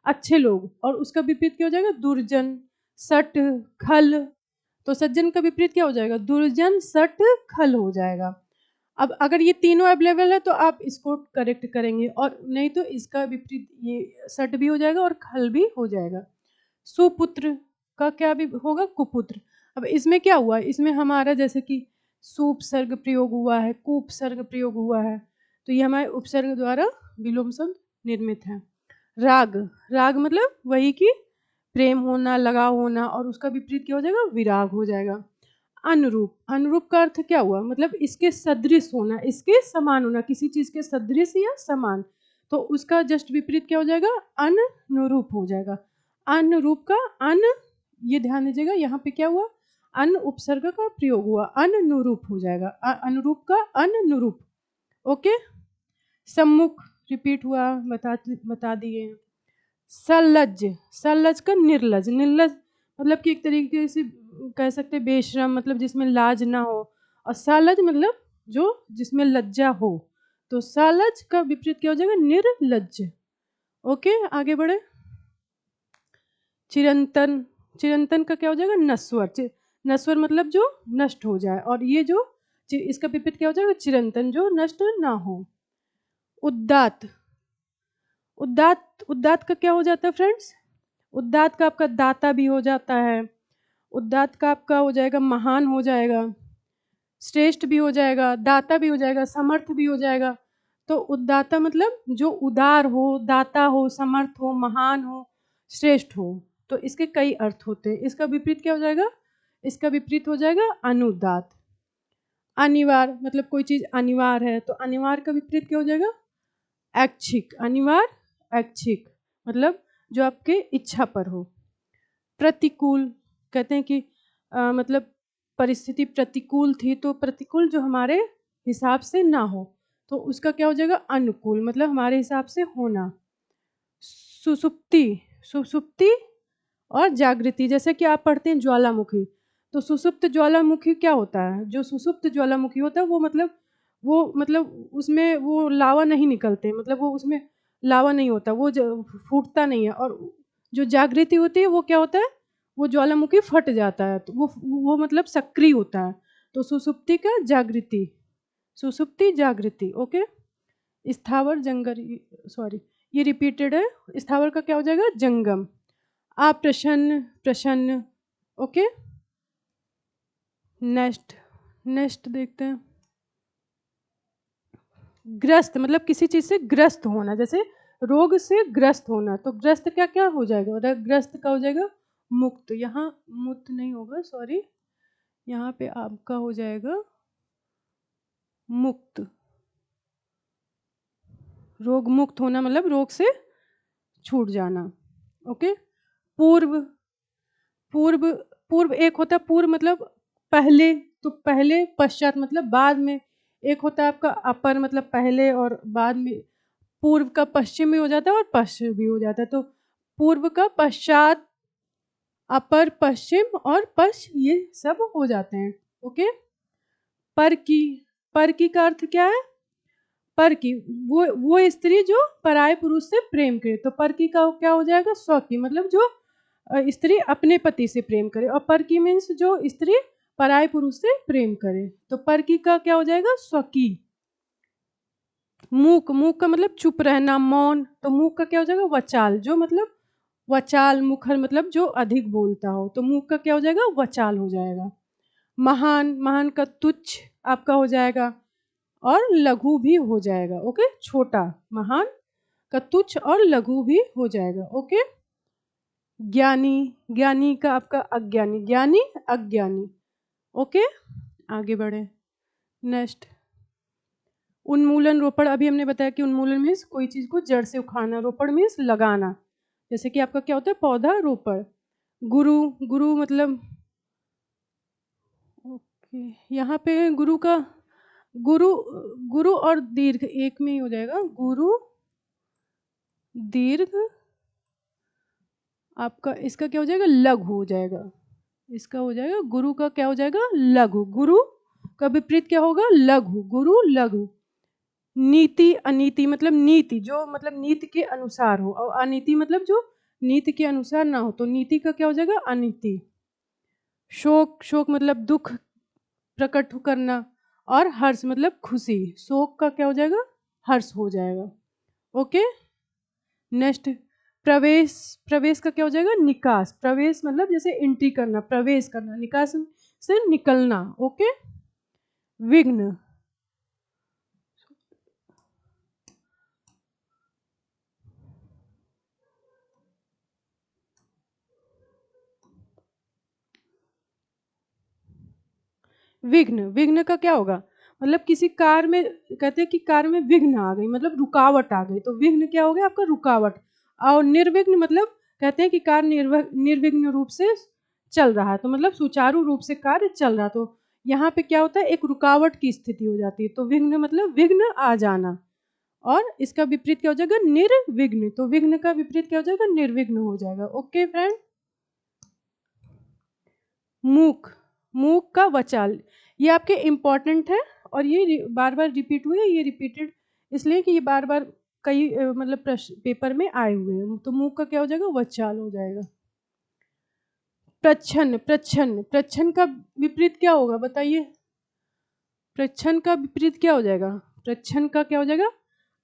अच्छे लोग, और उसका विपरीत क्या हो जाएगा? दुर्जन, सट, खल। तो सज्जन का विपरीत क्या हो जाएगा? दुर्जन, सट, खल हो जाएगा। अब अगर ये तीनों अवेलेबल है तो आप इसको करेक्ट करेंगे, और नहीं तो इसका विपरीत ये सट भी हो जाएगा और खल भी हो जाएगा। सुपुत्र का क्या भी होगा? कुपुत्र। अब इसमें क्या हुआ? इसमें हमारा जैसे कि सुपसर्ग प्रयोग हुआ है, कुपसर्ग प्रयोग हुआ है, तो ये हमारे उपसर्ग द्वारा विलोम शब्द निर्मित है। राग, राग मतलब वही कि प्रेम होना, लगाव होना, और उसका विपरीत क्या हो जाएगा? विराग हो जाएगा। अनुरूप, अनुरूप का अर्थ क्या हुआ? मतलब इसके सदृश होना, इसके समान होना, किसी चीज के सदृश या समान। तो उसका जस्ट विपरीत क्या हो जाएगा? अनुरूप हो जाएगा। अनुरूप का अन, ये ध्यान दीजिएगा, यहाँ पे क्या हुआ? अन उपसर्ग का प्रयोग हुआ, अनुरूप हो जाएगा। अनुरूप का अनुरूप। ओके। सम्मुख, रिपीट हुआ, बता दिए। सलज्ज, सलज्ज का निर्लज, निर्लज मतलब कि एक तरीके से कह सकते हैं बेशरम, मतलब जिसमें लाज ना हो, और सलज मतलब जो जिसमें लज्जा हो। तो सलज का विपरीत क्या हो जाएगा? निर्लज्ज। ओके, आगे बढ़े। चिरंतन, चिरंतन का क्या हो जाएगा? नश्वर। नश्वर मतलब जो नष्ट हो जाए, और ये जो इसका विपरीत क्या हो जाएगा? चिरंतन, जो नष्ट ना हो। उदात्त, उदात्त, उदात्त का क्या हो जाता है फ्रेंड्स? उदात्त का आपका दाता भी हो जाता है, उदात्त का आपका हो जाएगा महान हो जाएगा, श्रेष्ठ भी हो जाएगा, दाता भी हो जाएगा, समर्थ भी हो जाएगा। तो उदात्ता मतलब जो उदार हो, दाता हो, समर्थ हो, महान हो, श्रेष्ठ हो। तो इसके कई अर्थ होते हैं। इसका विपरीत क्या हो जाएगा? इसका विपरीत हो जाएगा अनुदात। अनिवार्य मतलब कोई चीज अनिवार्य है, तो अनिवार्य का विपरीत क्या हो जाएगा? ऐच्छिक। अनिवार्य ऐच्छिक मतलब जो आपके इच्छा पर हो। प्रतिकूल कहते हैं कि मतलब परिस्थिति प्रतिकूल थी, तो प्रतिकूल जो हमारे हिसाब से ना हो, तो उसका क्या हो जाएगा? अनुकूल मतलब हमारे हिसाब से होना। सुसुप्ति, सुसुप्ति और जागृति, जैसे कि आप पढ़ते हैं ज्वालामुखी, तो सुसुप्त ज्वालामुखी क्या होता है? जो सुसुप्त ज्वालामुखी होता है वो मतलब उसमें वो लावा नहीं निकलते, मतलब वो उसमें लावा नहीं होता, वो फूटता नहीं है। और जो जागृति होती है वो क्या होता है? वो ज्वालामुखी फट जाता है, तो वो मतलब सक्रिय होता है। तो सुसुप्ति का जागृति, सुसुप्ति जागृति। ओके। स्थावर जंगर, सॉरी ये रिपीटेड है। स्थावर का क्या हो जाएगा? जंगम। आप प्रसन्न, प्रसन्न। ओके। नेक्स्ट, नेक्स्ट देखते हैं। ग्रस्त मतलब किसी चीज से ग्रस्त होना, जैसे रोग से ग्रस्त होना, तो ग्रस्त क्या क्या हो जाएगा? ग्रस्त का हो जाएगा मुक्त। यहाँ मुक्त नहीं होगा, सॉरी, यहाँ पे आपका हो जाएगा मुक्त। रोग मुक्त होना मतलब रोग से छूट जाना। ओके। पूर्व, पूर्व, पूर्व एक होता है पूर्व मतलब पहले, तो पहले, पश्चात मतलब बाद में। एक होता है आपका अपर मतलब पहले और बाद में। पूर्व का पश्चिम भी हो जाता है और पश्चिम भी हो जाता है। तो पूर्व का पश्चात, अपर, पश्चिम और पश्च ये सब हो जाते हैं। ओके। पर की, पर की का अर्थ क्या है? पर की वो स्त्री जो पराये पुरुष से प्रेम करे, तो पर की का क्या हो जाएगा? स्वकी मतलब जो स्त्री अपने पति से प्रेम करे, और पर की मीन्स जो स्त्री पराये पुरुष से प्रेम करे, तो पर की का क्या हो जाएगा? स्वकी। मूक, मूक का मतलब चुप रहना, मौन, तो मूक का क्या हो जाएगा? वचाल, जो मतलब वचाल, मुखर मतलब जो अधिक बोलता हो, तो मूक का क्या हो जाएगा? वचाल हो जाएगा। महान, महान का तुच्छ आपका हो जाएगा और लघु भी हो जाएगा। ओके। छोटा, महान का तुच्छ और लघु भी हो जाएगा। ओके। ज्ञानी, ज्ञानी का आपका अज्ञानी, ज्ञानी अज्ञानी। ओके। आगे बढ़े। नेक्स्ट, उन्मूलन, रोपण। अभी हमने बताया कि उन्मूलन मीन्स कोई चीज को जड़ से उखाड़ना, रोपण मीन्स लगाना, जैसे कि आपका क्या होता है? पौधा रोपण। गुरु, गुरु मतलब ओके, यहाँ पे गुरु का गुरु, गुरु और दीर्घ एक में ही हो जाएगा। गुरु दीर्घ आपका इसका क्या हो जाएगा? लघु हो जाएगा। इसका हो जाएगा गुरु का क्या हो जाएगा? लघु। गुरु का विपरीत क्या होगा? लघु। गुरु लघु। नीति, अनीति मतलब नीति जो मतलब नीति के अनुसार हो, और अनीति मतलब जो नीति के अनुसार ना हो, तो नीति का क्या हो जाएगा? अनीति। शोक, शोक मतलब दुख प्रकट करना, और हर्ष मतलब खुशी। शोक का क्या हो जाएगा? हर्ष हो जाएगा। ओके। नेक्स्ट, प्रवेश, प्रवेश का क्या हो जाएगा? निकास। प्रवेश मतलब जैसे एंट्री करना, प्रवेश करना, निकास से निकलना। ओके। विघ्न, विघ्न, विघ्न का क्या होगा? मतलब किसी कार में, कहते हैं कि कार में विघ्न आ गई मतलब रुकावट आ गई, तो विघ्न क्या हो गया? आपका रुकावट। और निर्विघ्न मतलब कहते हैं कि कार निर्विघ्न रूप से चल रहा है, तो मतलब सुचारू रूप से कार्य चल रहा, तो यहाँ पे क्या होता है? एक रुकावट की स्थिति हो जाती है, तो विघ्न मतलब विघ्न आ जाना। और इसका विपरीत क्या हो जाएगा? निर्विघ्न। तो विघ्न का विपरीत क्या हो जाएगा? निर्विघ्न हो जाएगा। Okay friend. मूक, मूक का वचाल, ये आपके इम्पॉर्टेंट है, और ये बार बार रिपीट हुए। ये रिपीटेड इसलिए कि ये बार बार कई मतलब प्रश्न पेपर में आए हुए हैं। तो मूक का क्या हो जाएगा? वचाल हो जाएगा। प्रच्छन्न, प्रच्छन्न, प्रच्छन्न का विपरीत क्या होगा? बताइए। प्रच्छन्न का विपरीत क्या हो जाएगा? प्रच्छन्न का क्या हो जाएगा?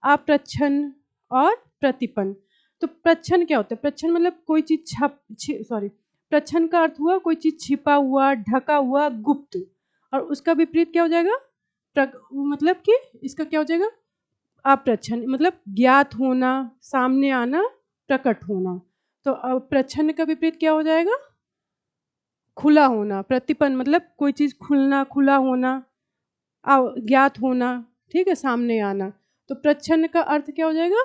अप्रच्छन्न और प्रतिपन्न। तो प्रच्छन्न क्या होता है? प्रच्छन्न मतलब कोई चीज सॉरी, प्रच्छन्न का अर्थ हुआ कोई चीज छिपा हुआ, ढका हुआ, गुप्त। और उसका विपरीत क्या हो जाएगा? मतलब कि इसका क्या हो जाएगा? अप्रच्छन्न, मतलब ज्ञात होना, सामने आना, प्रकट होना। तो प्रच्छन्न का विपरीत क्या हो जाएगा? खुला होना। प्रतिपन्न मतलब कोई चीज खुलना, खुला होना, ज्ञात होना, ठीक है, सामने आना। तो प्रच्छन्न का अर्थ क्या हो जाएगा?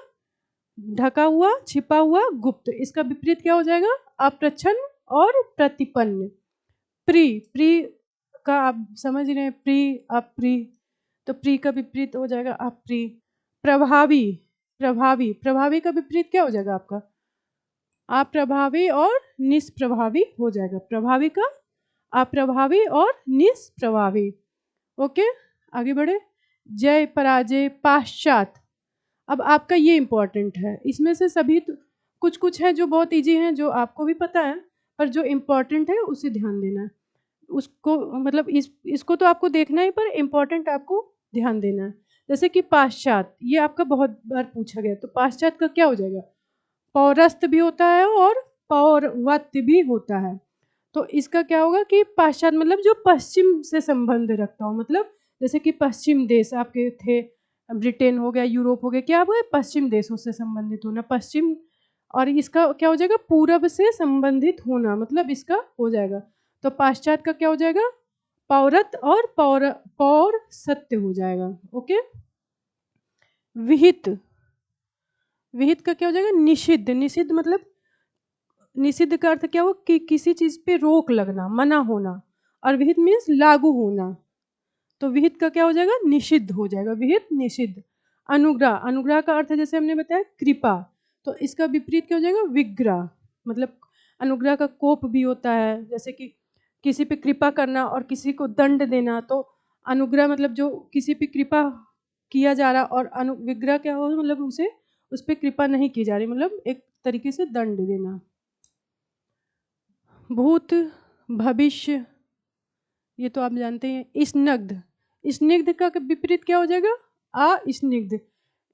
ढका हुआ, छिपा हुआ, गुप्त। इसका विपरीत क्या हो जाएगा? अप्रच्छन्न और प्रतिपन्न। प्री, प्री का आप समझ रहे हैं, प्री, अप्री, तो प्री का विपरीत हो जाएगा अप्री। प्रभावी, प्रभावी, प्रभावी का विपरीत क्या हो जाएगा आपका? अप्रभावी और निष्प्रभावी हो जाएगा। प्रभावी का अप्रभावी और निष्प्रभावी। ओके, आगे बढ़े। जय, पराजय, पाश्चात। अब आपका ये इंपॉर्टेंट है, इसमें से सभी कुछ कुछ है जो बहुत इजी है, जो आपको भी पता है, पर जो इम्पोर्टेंट है उसे ध्यान देना है। उसको मतलब इसको तो आपको देखना ही, पर इम्पोर्टेंट आपको ध्यान देना है। जैसे कि पाश्चात, ये आपका बहुत बार पूछा गया, तो पाश्चात का क्या हो जाएगा? पौरस्त्य भी होता है और पौर्वत्य भी होता है। तो इसका क्या होगा कि पाश्चात मतलब जो पश्चिम से संबंध रखता हो, मतलब जैसे कि पश्चिम देश आपके थे, ब्रिटेन हो गया, यूरोप हो गया, क्या हुआ? पश्चिम देशों से संबंधित होना, पश्चिम। और इसका क्या हो जाएगा? पूरब से संबंधित होना, मतलब इसका हो जाएगा। तो पाश्चात का क्या हो जाएगा? पौरत और पौर सत्य हो जाएगा। ओके। विहित, विहित का क्या हो जाएगा? निषिद्ध, निषिद्ध मतलब निषिद्ध का अर्थ क्या हो कि किसी चीज पे रोक लगना, मना होना। और विहित मीन्स लागू होना, तो विहित का क्या हो जाएगा? निषिद्ध हो जाएगा, विहित निषिद्ध। अनुग्रह, अनुग्रह का अर्थ है जैसे हमने बताया कृपा, तो इसका विपरीत क्या हो जाएगा? विग्रह। मतलब अनुग्रह का कोप भी होता है, जैसे कि किसी पे कृपा करना और किसी को दंड देना। तो अनुग्रह मतलब जो किसी पे कृपा किया जा रहा, और विग्रह क्या हो? मतलब उसे उस पर कृपा नहीं की जा रही, मतलब एक तरीके से दंड देना। भूत, भविष्य, ये तो आप जानते हैं। स्निग्ध, स्निग्ध का विपरीत क्या हो जाएगा? अस्निग्ध।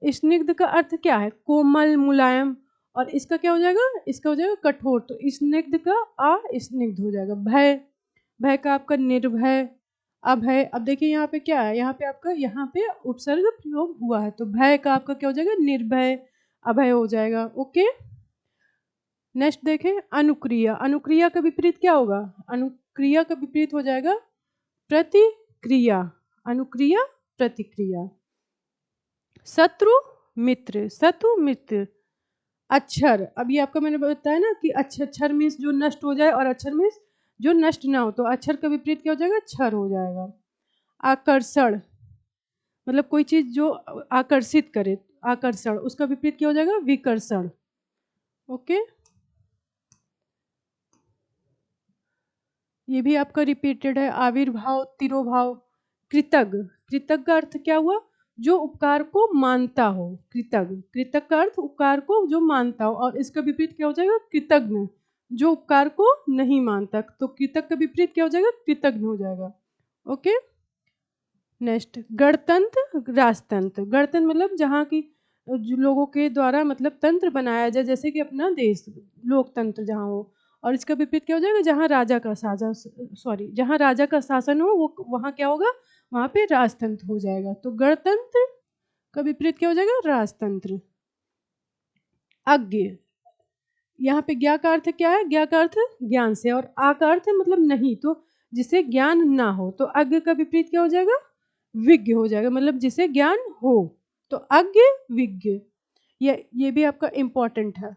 स्निग्ध का अर्थ क्या है? कोमल, मुलायम। और इसका क्या हो जाएगा? इसका हो जाएगा कठोर। तो स्निग्ध का अस्निग्ध हो जाएगा। भय, भय का आपका निर्भय, अभय। अब देखिए यहाँ पे क्या है, यहाँ पे आपका यहाँ पे उपसर्ग प्रयोग हुआ है, तो भय का आपका क्या हो जाएगा? निर्भय, अभय हो जाएगा। ओके, नेक्स्ट देखें। अनुक्रिया, अनुक्रिया का विपरीत क्या होगा? अनुक्रिया का विपरीत हो जाएगा प्रतिक्रिया। अनुक्रिया, प्रतिक्रिया। शत्रु, मित्र, शत्रु, मित्र। अक्षर, अब ये आपका मैंने बताया ना कि अक्षर मीन्स जो नष्ट हो जाए, और अक्षर मीन्स जो नष्ट ना हो, तो अक्षर का विपरीत क्या हो जाएगा? क्षर हो जाएगा। आकर्षण मतलब कोई चीज जो आकर्षित करे, आकर्षण, उसका विपरीत क्या हो जाएगा? विकर्षण। ओके, ये भी आपका रिपीटेड है। आविर्भाव, तिरोभाव। कृतज्ञ, कृतज्ञ का अर्थ क्या हुआ? जो उपकार को मानता हो, कृतज्ञ। कृतज्ञ का अर्थ उपकार को जो मानता हो, और इसका विपरीत क्या हो जाएगा? कृतज्ञ, जो उपकार को नहीं मानता। तो कृतज्ञ का विपरीत क्या हो जाएगा? कृतज्ञ हो जाएगा। Okay, next. गणतंत्र, राजतंत्र। गणतंत्र मतलब जहाँ की जो लोगों के द्वारा मतलब तंत्र बनाया जाए, जैसे कि अपना देश, लोकतंत्र जहाँ हो। और इसका विपरीत क्या हो जाएगा? जहाँ राजा का जहाँ राजा का शासन हो, वो वहाँ क्या होगा? वहाँ पे राजतंत्र हो जाएगा। तो गणतंत्र का विपरीत क्या हो जाएगा? राजतंत्र। अज्ञ, यहाँ पे ज्ञा का अर्थ क्या है? ज्ञा का अर्थ ज्ञान से, और आ का अर्थ है मतलब नहीं, तो जिसे ज्ञान ना हो। तो अज्ञ का विपरीत क्या हो जाएगा? विज्ञ हो जाएगा, मतलब जिसे ज्ञान हो। तो अज्ञ, विज्ञ। ये भी आपका इंपॉर्टेंट है,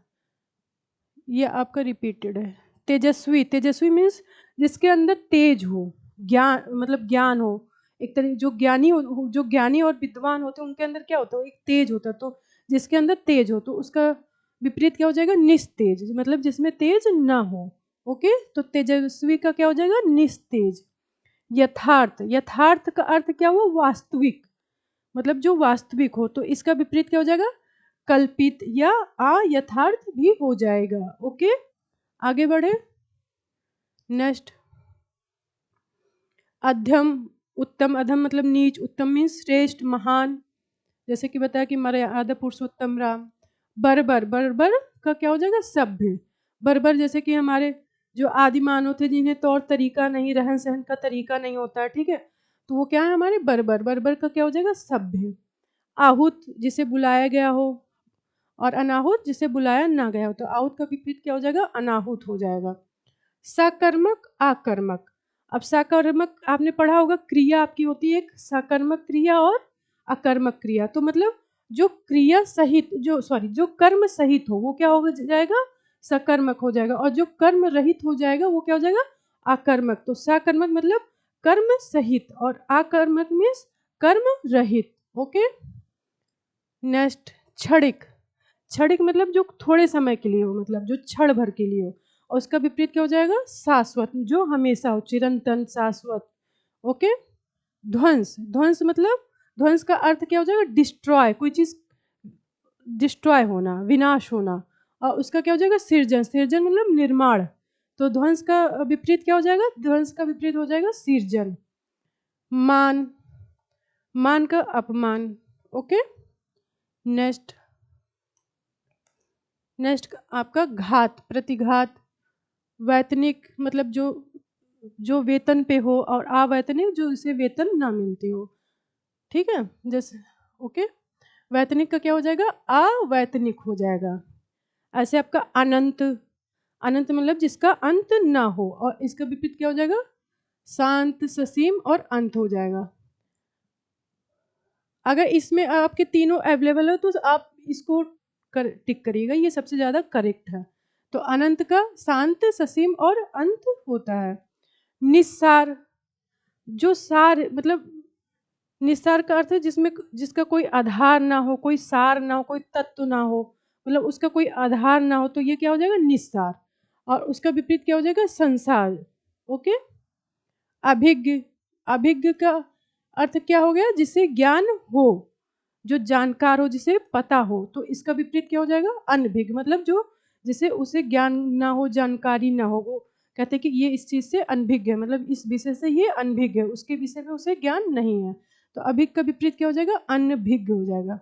ये आपका रिपीटेड है। तेजस्वी, तेजस्वी मीन्स जिसके अंदर तेज हो, ज्ञान मतलब ज्ञान हो। एक तरह जो ज्ञानी हो, जो ज्ञानी और विद्वान होते हैं उनके अंदर क्या होता है? एक तेज होता है। तो जिसके अंदर तेज हो, तो उसका विपरीत क्या हो जाएगा? निस्तेज, मतलब जिसमें तेज ना हो। ओके, तो तेजस्वी का क्या हो जाएगा? निस्तेज। यथार्थ, यथार्थ का अर्थ क्या हुआ? वास्तविक, मतलब जो वास्तविक हो। तो इसका विपरीत क्या हो जाएगा? कल्पित या अयथार्थ भी हो जाएगा। ओके, आगे बढ़े। नेक्स्ट। अध्यम, उत्तम। अधम मतलब नीच, उत्तम मीन्स श्रेष्ठ, महान। जैसे कि बताया कि मर्यादा पुरुषोत्तम राम। बर्बर, बर्बर का क्या हो जाएगा? सभ्य। बर्बर जैसे कि हमारे जो आदि मानव थे जिन्हें तौर तरीका नहीं, रहन सहन का तरीका नहीं होता है, ठीक है, तो वो क्या है हमारे बर्बर। बर्बर का क्या हो जाएगा सभ्य। आहूत जिसे बुलाया गया हो, और अनाहुत जिसे बुलाया ना गया हो, तो आहूत का विपरीत क्या हो जाएगा अनाहुत हो जाएगा। सकर्मक आकर्मक। अब सकर्मक आपने पढ़ा होगा, क्रिया आपकी होती है एक सकर्मक क्रिया और अकर्मक क्रिया। तो मतलब जो क्रिया सहित, जो कर्म सहित हो वो क्या हो जाएगा सकर्मक हो जाएगा, और जो कर्म रहित हो जाएगा वो क्या हो जाएगा आकर्मक। तो सकर्मक मतलब कर्म सहित, और आकर्मक मीन्स कर्म रहित। ओके, नेक्स्ट क्षणिक। क्षणिक मतलब जो थोड़े समय के लिए हो, मतलब जो क्षण भर के लिए हो, और उसका विपरीत क्या हो जाएगा शाश्वत, जो हमेशा हो, चिरंतन शाश्वत। ओके, ध्वंस। ध्वंस मतलब ध्वंस का अर्थ क्या हो जाएगा डिस्ट्रॉय, कोई चीज डिस्ट्रॉय होना, विनाश होना, और उसका क्या हो जाएगा सृजन। सृजन मतलब निर्माण। तो ध्वंस का विपरीत क्या हो जाएगा, ध्वंस का विपरीत हो जाएगा सृजन। मान, मान का अपमान। ओके, नेक्स्ट नेक्स्ट आपका घात, प्रतिघात। वैतनिक मतलब जो जो वेतन पे हो, और अवैतनिक जो इसे वेतन ना मिलती हो, ठीक है, जैसे ओके। वैतनिक का क्या हो जाएगा अवैतनिक हो जाएगा। ऐसे आपका अनंत, अनंत मतलब जिसका अंत ना हो, और इसका विपरीत क्या हो जाएगा शांत, ससीम और अंत हो जाएगा। अगर इसमें आपके तीनों अवेलेबल हो तो आप इसको टिक करिएगा, ये सबसे ज़्यादा करेक्ट है। तो अनंत का शांत, ससीम और अंत होता है। निस्सार, जो सार मतलब निस्सार का अर्थ है जिसमें जिसका कोई आधार ना हो, कोई सार ना हो, कोई तत्व ना हो, मतलब उसका कोई आधार ना हो, तो ये क्या हो जाएगा निस्सार। और उसका विपरीत क्या हो जाएगा संसार। ओके, अभिज्ञ। अभिज्ञ का अर्थ क्या हो गया जिसे ज्ञान हो, जो जानकार हो, जिसे पता हो। तो इसका विपरीत क्या हो जाएगा अनभिज्ञ, मतलब जो जिसे उसे ज्ञान ना हो, जानकारी ना हो, वो कहते हैं कि ये इस चीज से अनभिज्ञ है, मतलब इस विषय से ये अनभिज्ञ है, उसके विषय में उसे ज्ञान नहीं है। तो अभिज्ञ का विपरीत क्या हो जाएगा अनभिज्ञ हो जाएगा।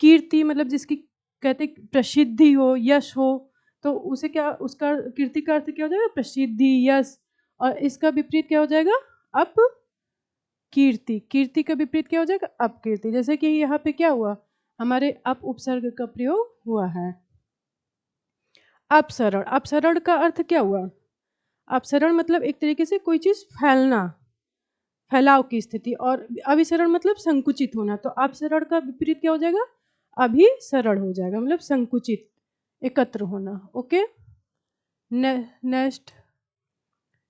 कीर्ति मतलब जिसकी कहते प्रसिद्धि हो, यश हो, तो उसे क्या, उसका कीर्ति का अर्थ क्या हो जाएगा प्रसिद्धि, यश। और इसका विपरीत क्या हो जाएगा अपकीर्ति। कीर्ति का विपरीत क्या हो जाएगा अपकीर्ति। जैसे कि यहाँ पे क्या हुआ हमारे अप उपसर्ग का प्रयोग हुआ है। अपसरण, अपसरण का अर्थ क्या हुआ अपसरण मतलब एक तरीके से कोई चीज फैलना, फैलाव की स्थिति। और अभिसरण मतलब संकुचित होना। तो अपसरण का विपरीत क्या हो जाएगा अभिसरण हो जाएगा, मतलब संकुचित, एकत्र होना। ओके, नेक्स्ट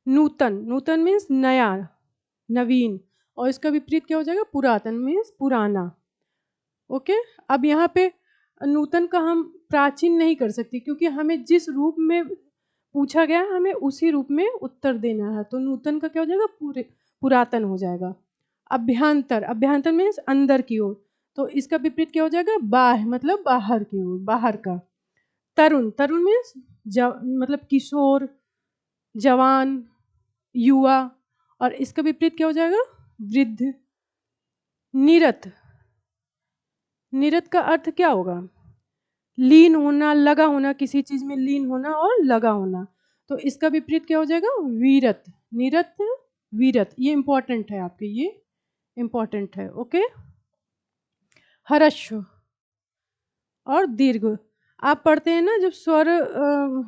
नूतन। नूतन मीन्स नया, नवीन, और इसका विपरीत क्या हो जाएगा पुरातन मीन्स पुराना। ओके, अब यहाँ पे नूतन का हम प्राचीन नहीं कर सकते, क्योंकि हमें जिस रूप में पूछा गया है हमें उसी रूप में उत्तर देना है। तो नूतन का क्या हो जाएगा पुरातन हो जाएगा। अभ्यंतर, अभ्यंतर मीन्स अंदर की ओर, तो इसका विपरीत क्या हो जाएगा बाह्य, मतलब बाहर की ओर, बाहर का। तरुण, तरुण मीन्स मतलब किशोर, जवान, युवा, और इसका विपरीत क्या हो जाएगा वृद्ध। निरत, निरत का अर्थ क्या होगा लीन होना, लगा होना, किसी चीज में लीन होना और लगा होना। तो इसका विपरीत क्या हो जाएगा वीरत। निरत, वीरत, ये इंपॉर्टेंट है आपके, ये इंपॉर्टेंट है। ओके, हर्ष और दीर्घ। आप पढ़ते हैं ना जब स्वर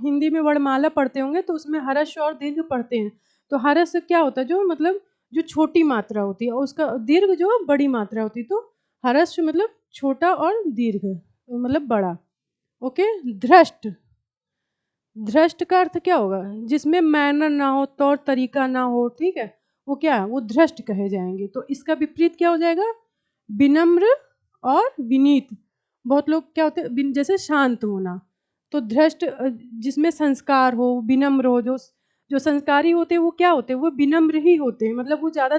हिंदी में वर्णमाला पढ़ते होंगे तो उसमें हर्ष और दीर्घ पढ़ते हैं। तो हर्ष क्या होता है जो मतलब जो छोटी मात्रा होती है, और उसका दीर्घ जो बड़ी मात्रा होती है। तो हर्ष मतलब छोटा और दीर्घ मतलब बड़ा। ओके, धृष्ट, धृष्ट का अर्थ क्या होगा जिसमें मैनर ना हो, तौर तरीका ना हो, ठीक है, वो क्या है वो धृष्ट कहे जाएंगे। तो इसका विपरीत क्या हो जाएगा विनम्र और विनीत। बहुत लोग क्या होते हैं जैसे शांत होना। तो धृष्ट जिसमें संस्कार हो, विनम्र हो, जो जो संस्कारी होते हैं वो क्या होते हैं वो विनम्र ही होते हैं, मतलब वो ज्यादा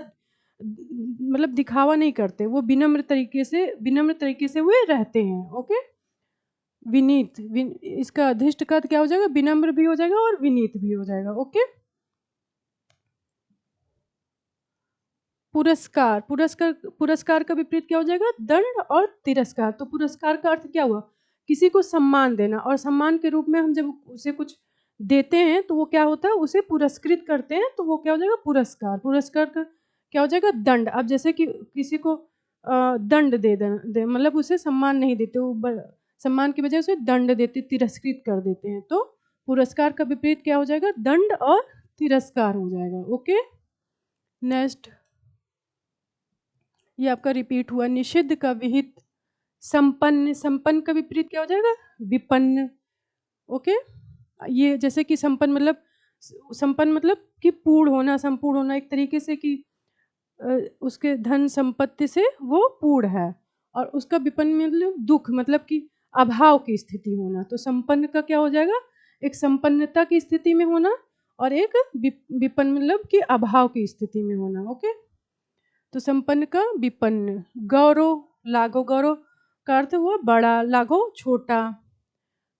मतलब दिखावा नहीं करते, वो विनम्र तरीके से वे रहते हैं। ओके, विनीत, इसका अधिष्ट का क्या हो जाएगा विनम्र भी हो जाएगा और विनीत भी हो जाएगा। ओके, पुरस्कार, पुरस्कार, पुरस्कार का विपरीत क्या हो जाएगा दंड और तिरस्कार। तो पुरस्कार का अर्थ क्या हुआ किसी को सम्मान देना, और सम्मान के रूप में हम जब उसे कुछ देते हैं तो वो क्या होता है, उसे पुरस्कृत करते हैं तो वो क्या हो जाएगा, पुरस्कार। पुरस्कार का क्या हो जाएगा, दंड। अब जैसे कि किसी को दंड दे मतलब उसे सम्मान नहीं देते, वो सम्मान की वजह से दंड देते, तिरस्कृत कर देते हैं। तो पुरस्कार का विपरीत क्या हो जाएगा, दंड और तिरस्कार हो जाएगा। ओके, नेक्स्ट ये आपका रिपीट हुआ। निषिद्ध का विहित। संपन्न, संपन्न का विपरीत क्या हो जाएगा, विपन्न। ओके, ये जैसे कि संपन्न मतलब, संपन्न मतलब कि पूर्ण होना, संपूर्ण होना, एक तरीके से कि उसके धन संपत्ति से वो पूर्ण है। और उसका विपन्न मतलब दुख, मतलब कि अभाव की स्थिति होना। तो संपन्न का क्या हो जाएगा, एक संपन्नता की स्थिति में होना, और एक विपन्न मतलब कि अभाव की स्थिति में होना। ओके, तो संपन्न का विपन्न। गौरव, लाघव, गौरव का अर्थ हुआ बड़ा, लाघव छोटा।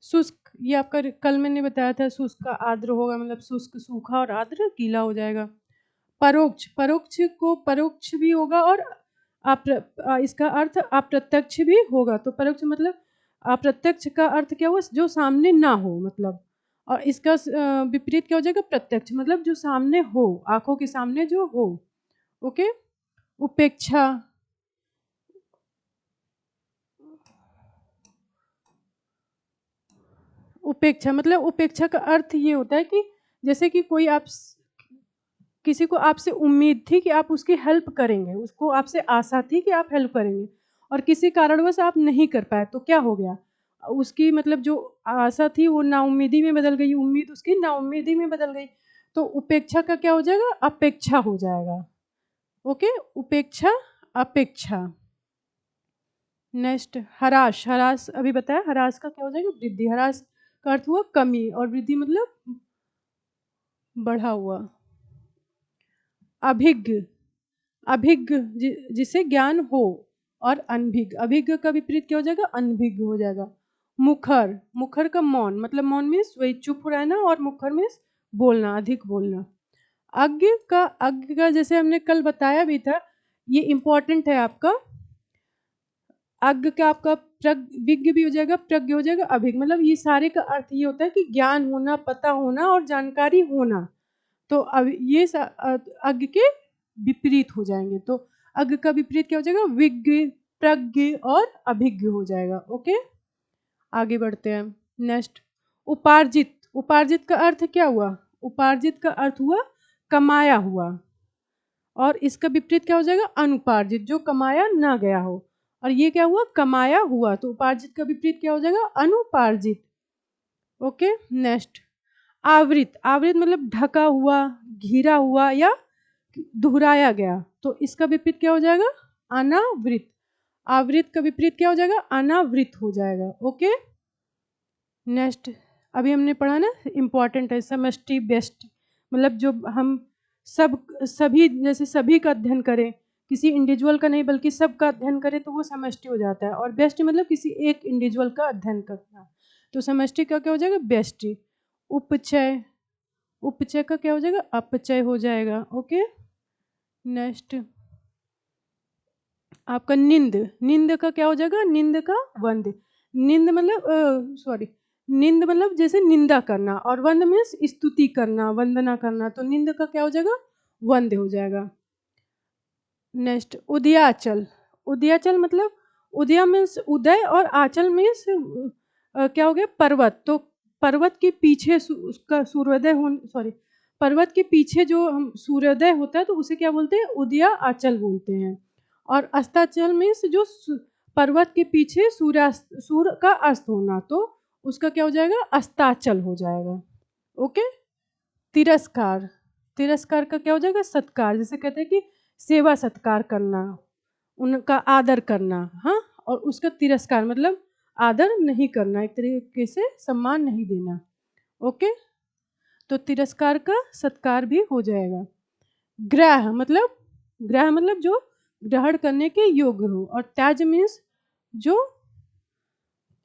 शुष्क, ये आपका कल मैंने बताया था, शुष्क का आर्द्र होगा, मतलब शुष्क सूखा और आर्द्र गीला हो जाएगा। परोक्ष, परोक्ष को परोक्ष भी होगा और इसका अर्थ अप्रत्यक्ष भी होगा। तो परोक्ष मतलब अप्रत्यक्ष का अर्थ क्या हुआ, जो सामने ना हो मतलब। और इसका विपरीत क्या हो जाएगा, प्रत्यक्ष मतलब जो सामने हो, आंखों के सामने जो हो। ओके, उपेक्षा, उपेक्षा मतलब उपेक्षा का अर्थ ये होता है कि जैसे कि कोई आप, किसी को आपसे उम्मीद थी कि आप उसकी हेल्प करेंगे, उसको आपसे आशा थी कि आप हेल्प करेंगे, और किसी कारणवश आप नहीं कर पाए, तो क्या हो गया, उसकी मतलब जो आशा थी वो नाउम्मीदी में बदल गई, उम्मीद उसकी नाउम्मीदी में बदल गई। तो उपेक्षा का क्या हो जाएगा, अपेक्षा हो जाएगा। ओके, उपेक्षा, अपेक्षा। नेक्स्ट हराश, हरास अभी बताया, हरास का क्या हो जाएगा, वृद्धि। हरास का अर्थ हुआ कमी, और वृद्धि मतलब बढ़ा हुआ। अभिज्ञ, अभिज्ञ जिसे ज्ञान हो, और अनभिज्ञ, अभिज्ञ का विपरीत क्या हो जाएगा, अनभिज्ञ हो जाएगा। मुखर, मुखर का मौन, मतलब मौन मीन्स वही चुप रहना, और मुखर मीन्स बोलना, अधिक बोलना। अज्ञ का, अज्ञ का जैसे हमने कल बताया भी था, ये इंपॉर्टेंट है आपका। अज्ञ का आपका विज्ञ भी हो जाएगा, प्रज्ञ हो जाएगा, अभिज्ञ, मतलब ये सारे का अर्थ ये होता है कि ज्ञान होना, पता होना और जानकारी होना। तो अब ये अज्ञ के विपरीत हो जाएंगे। तो अज्ञ का विपरीत क्या हो जाएगा, विज्ञ, प्रज्ञ और अभिज्ञ हो जाएगा। ओके, आगे बढ़ते हैं। नेक्स्ट उपार्जित, उपार्जित का अर्थ क्या हुआ, उपार्जित का अर्थ हुआ कमाया हुआ, और इसका विपरीत क्या हो जाएगा, अनुपार्जित, जो कमाया ना गया हो। और ये क्या हुआ, कमाया हुआ, तो उपार्जित का विपरीत क्या हो जाएगा, अनुपार्जित। ओके, नेक्स्ट आवृत, आवृत मतलब ढका हुआ, घिरा हुआ या दोहराया गया। तो इसका विपरीत क्या हो जाएगा, अनावृत। आवृत का विपरीत क्या हो जाएगा, अनावृत हो जाएगा। ओके, नेक्स्ट अभी हमने पढ़ा ना, इम्पॉर्टेंट है समष्टि बेस्ट, मतलब जो हम सभी जैसे सभी का अध्ययन करें, किसी इंडिविजुअल का नहीं बल्कि सब का अध्ययन करें तो वो समष्टि हो जाता है। और बेस्ट मतलब किसी एक इंडिविजुअल का अध्ययन करना, तो समष्टि का क्या हो जाएगा, बेस्टी। उपचय, उपचय का क्या हो जाएगा, अपचय हो जाएगा। ओके, नेक्स्ट आपका निंद, निंद का क्या हो जाएगा, निंद का वंद। निंद मतलब सॉरी, निंद मतलब जैसे निंदा करना, और वंद मीन्स स्तुति करना, वंदना करना। तो निंद का क्या हो जाएगा, वंद हो जाएगा। नेक्स्ट उदयाचल, उदयाचल मतलब उदया मीन्स उदय, और आंचल मीन्स क्या हो गया, पर्वत। तो पर्वत के पीछे उसका सूर्योदय हो, सॉरी, पर्वत के पीछे जो हम सूर्योदय होता है तो उसे क्या बोलते हैं, उदया आंचल बोलते हैं। और अस्ताचल मीन्स जो पर्वत के पीछे सूर्य का अस्त होना, तो उसका क्या हो जाएगा, अस्ताचल हो जाएगा। ओके, तिरस्कार, तिरस्कार का क्या हो जाएगा, सत्कार, जैसे कहते हैं कि सेवा सत्कार करना, उनका आदर करना। हाँ, और उसका तिरस्कार मतलब आदर नहीं करना, एक तरीके से सम्मान नहीं देना। ओके, तो तिरस्कार का सत्कार भी हो जाएगा। ग्रह मतलब, ग्रह मतलब जो ग्रहण करने के योग्य हो, और त्याज मीन्स जो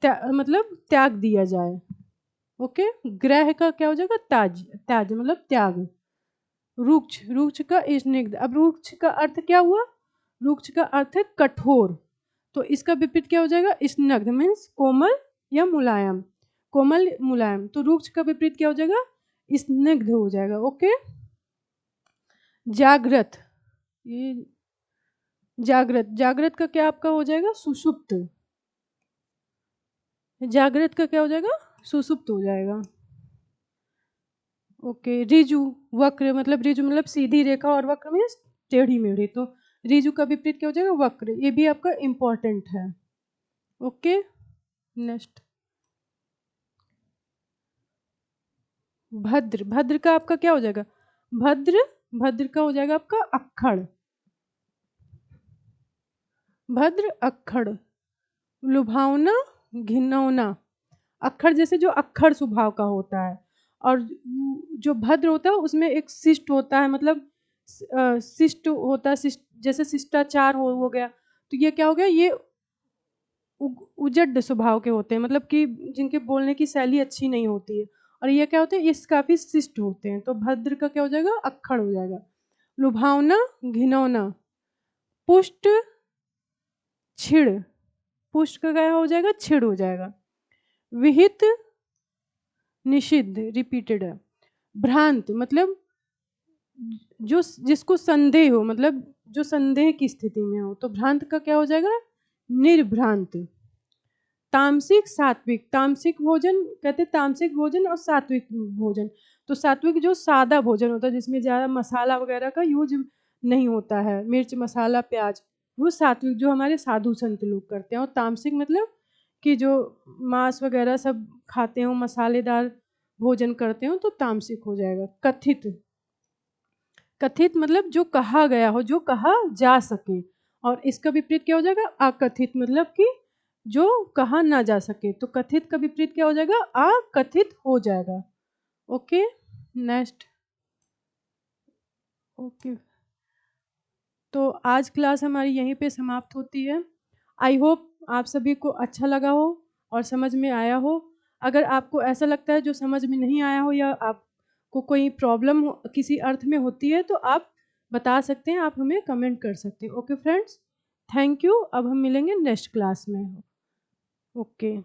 मतलब त्याग दिया जाए। ओके, ग्रह का क्या हो जाएगा, त्याज, त्याज मतलब त्याग। रुक्ष, रुक्ष का स्निग्ध। अब रुक्ष का अर्थ क्या हुआ, रुक्ष का अर्थ है कठोर, तो इसका विपरीत क्या हो जाएगा, स्निग्ध मीन्स कोमल या मुलायम। कोमल मुलायम, तो रुक्ष का विपरीत क्या हो जाएगा? स्निग्ध हो जाएगा। ओके। जागृत, ये जागृत, जागृत का क्या आपका हो जाएगा? सुषुप्त। जागृत का क्या हो जाएगा? सुषुप्त हो जाएगा। ओके। रिजु, वक्र, मतलब रिजु मतलब सीधी रेखा और वक्र में टेढ़ी मेढ़ी, तो रिजु का विपरीत क्या हो जाएगा? वक्र। ये भी आपका इंपॉर्टेंट है। ओके। नेक्स्ट, भद्र, भद्र का आपका क्या हो जाएगा? भद्र, भद्र का हो जाएगा आपका अक्खड़। भद्र अक्खड़, लुभावना, घिनौना। अक्खड़ जैसे जो अक्खड़ स्वभाव का होता है, और जो भद्र होता है उसमें एक शिष्ट होता है, मतलब शिष्ट होता है, शिष्ट जैसे शिष्टाचार हो गया। तो ये क्या हो गया? ये उजड स्वभाव के होते हैं, मतलब कि जिनके बोलने की शैली अच्छी नहीं होती है। और ये क्या होते हैं? ये काफी शिष्ट होते हैं। तो भद्र का क्या हो जाएगा? अक्खड़ हो जाएगा। लुभावना, घिनौना। पुष्ट, छिड़, पुष्ट का क्या हो जाएगा? छिड़ हो जाएगा। विहित, निषिद्ध, रिपीटेड है। भ्रांत मतलब जो जिसको संदेह हो, मतलब जो संदेह की स्थिति में हो, तो भ्रांत का क्या हो जाएगा? निर्भ्रांत। तामसिक, सात्विक, तामसिक भोजन कहते हैं तामसिक भोजन और सात्विक भोजन। तो सात्विक जो सादा भोजन होता है जिसमें ज़्यादा मसाला वगैरह का यूज नहीं होता है, मिर्च मसाला प्याज, वो सात्विक जो हमारे साधु संत लोग करते हैं। और तामसिक मतलब कि जो मांस वगैरह सब खाते हो, मसालेदार भोजन करते हो, तो तामसिक हो जाएगा। कथित, कथित मतलब जो कहा गया हो, जो कहा जा सके। और इसका विपरीत क्या हो जाएगा? अकथित, मतलब कि जो कहा ना जा सके। तो कथित का विपरीत क्या हो जाएगा? अकथित हो जाएगा। ओके। नेक्स्ट। ओके, तो आज क्लास हमारी यहीं पे समाप्त होती है। आई होप आप सभी को अच्छा लगा हो और समझ में आया हो। अगर आपको ऐसा लगता है जो समझ में नहीं आया हो, या आपको कोई प्रॉब्लम किसी अर्थ में होती है, तो आप बता सकते हैं, आप हमें कमेंट कर सकते हैं। Okay friends, thank you. अब हम मिलेंगे नेक्स्ट क्लास में। ओके।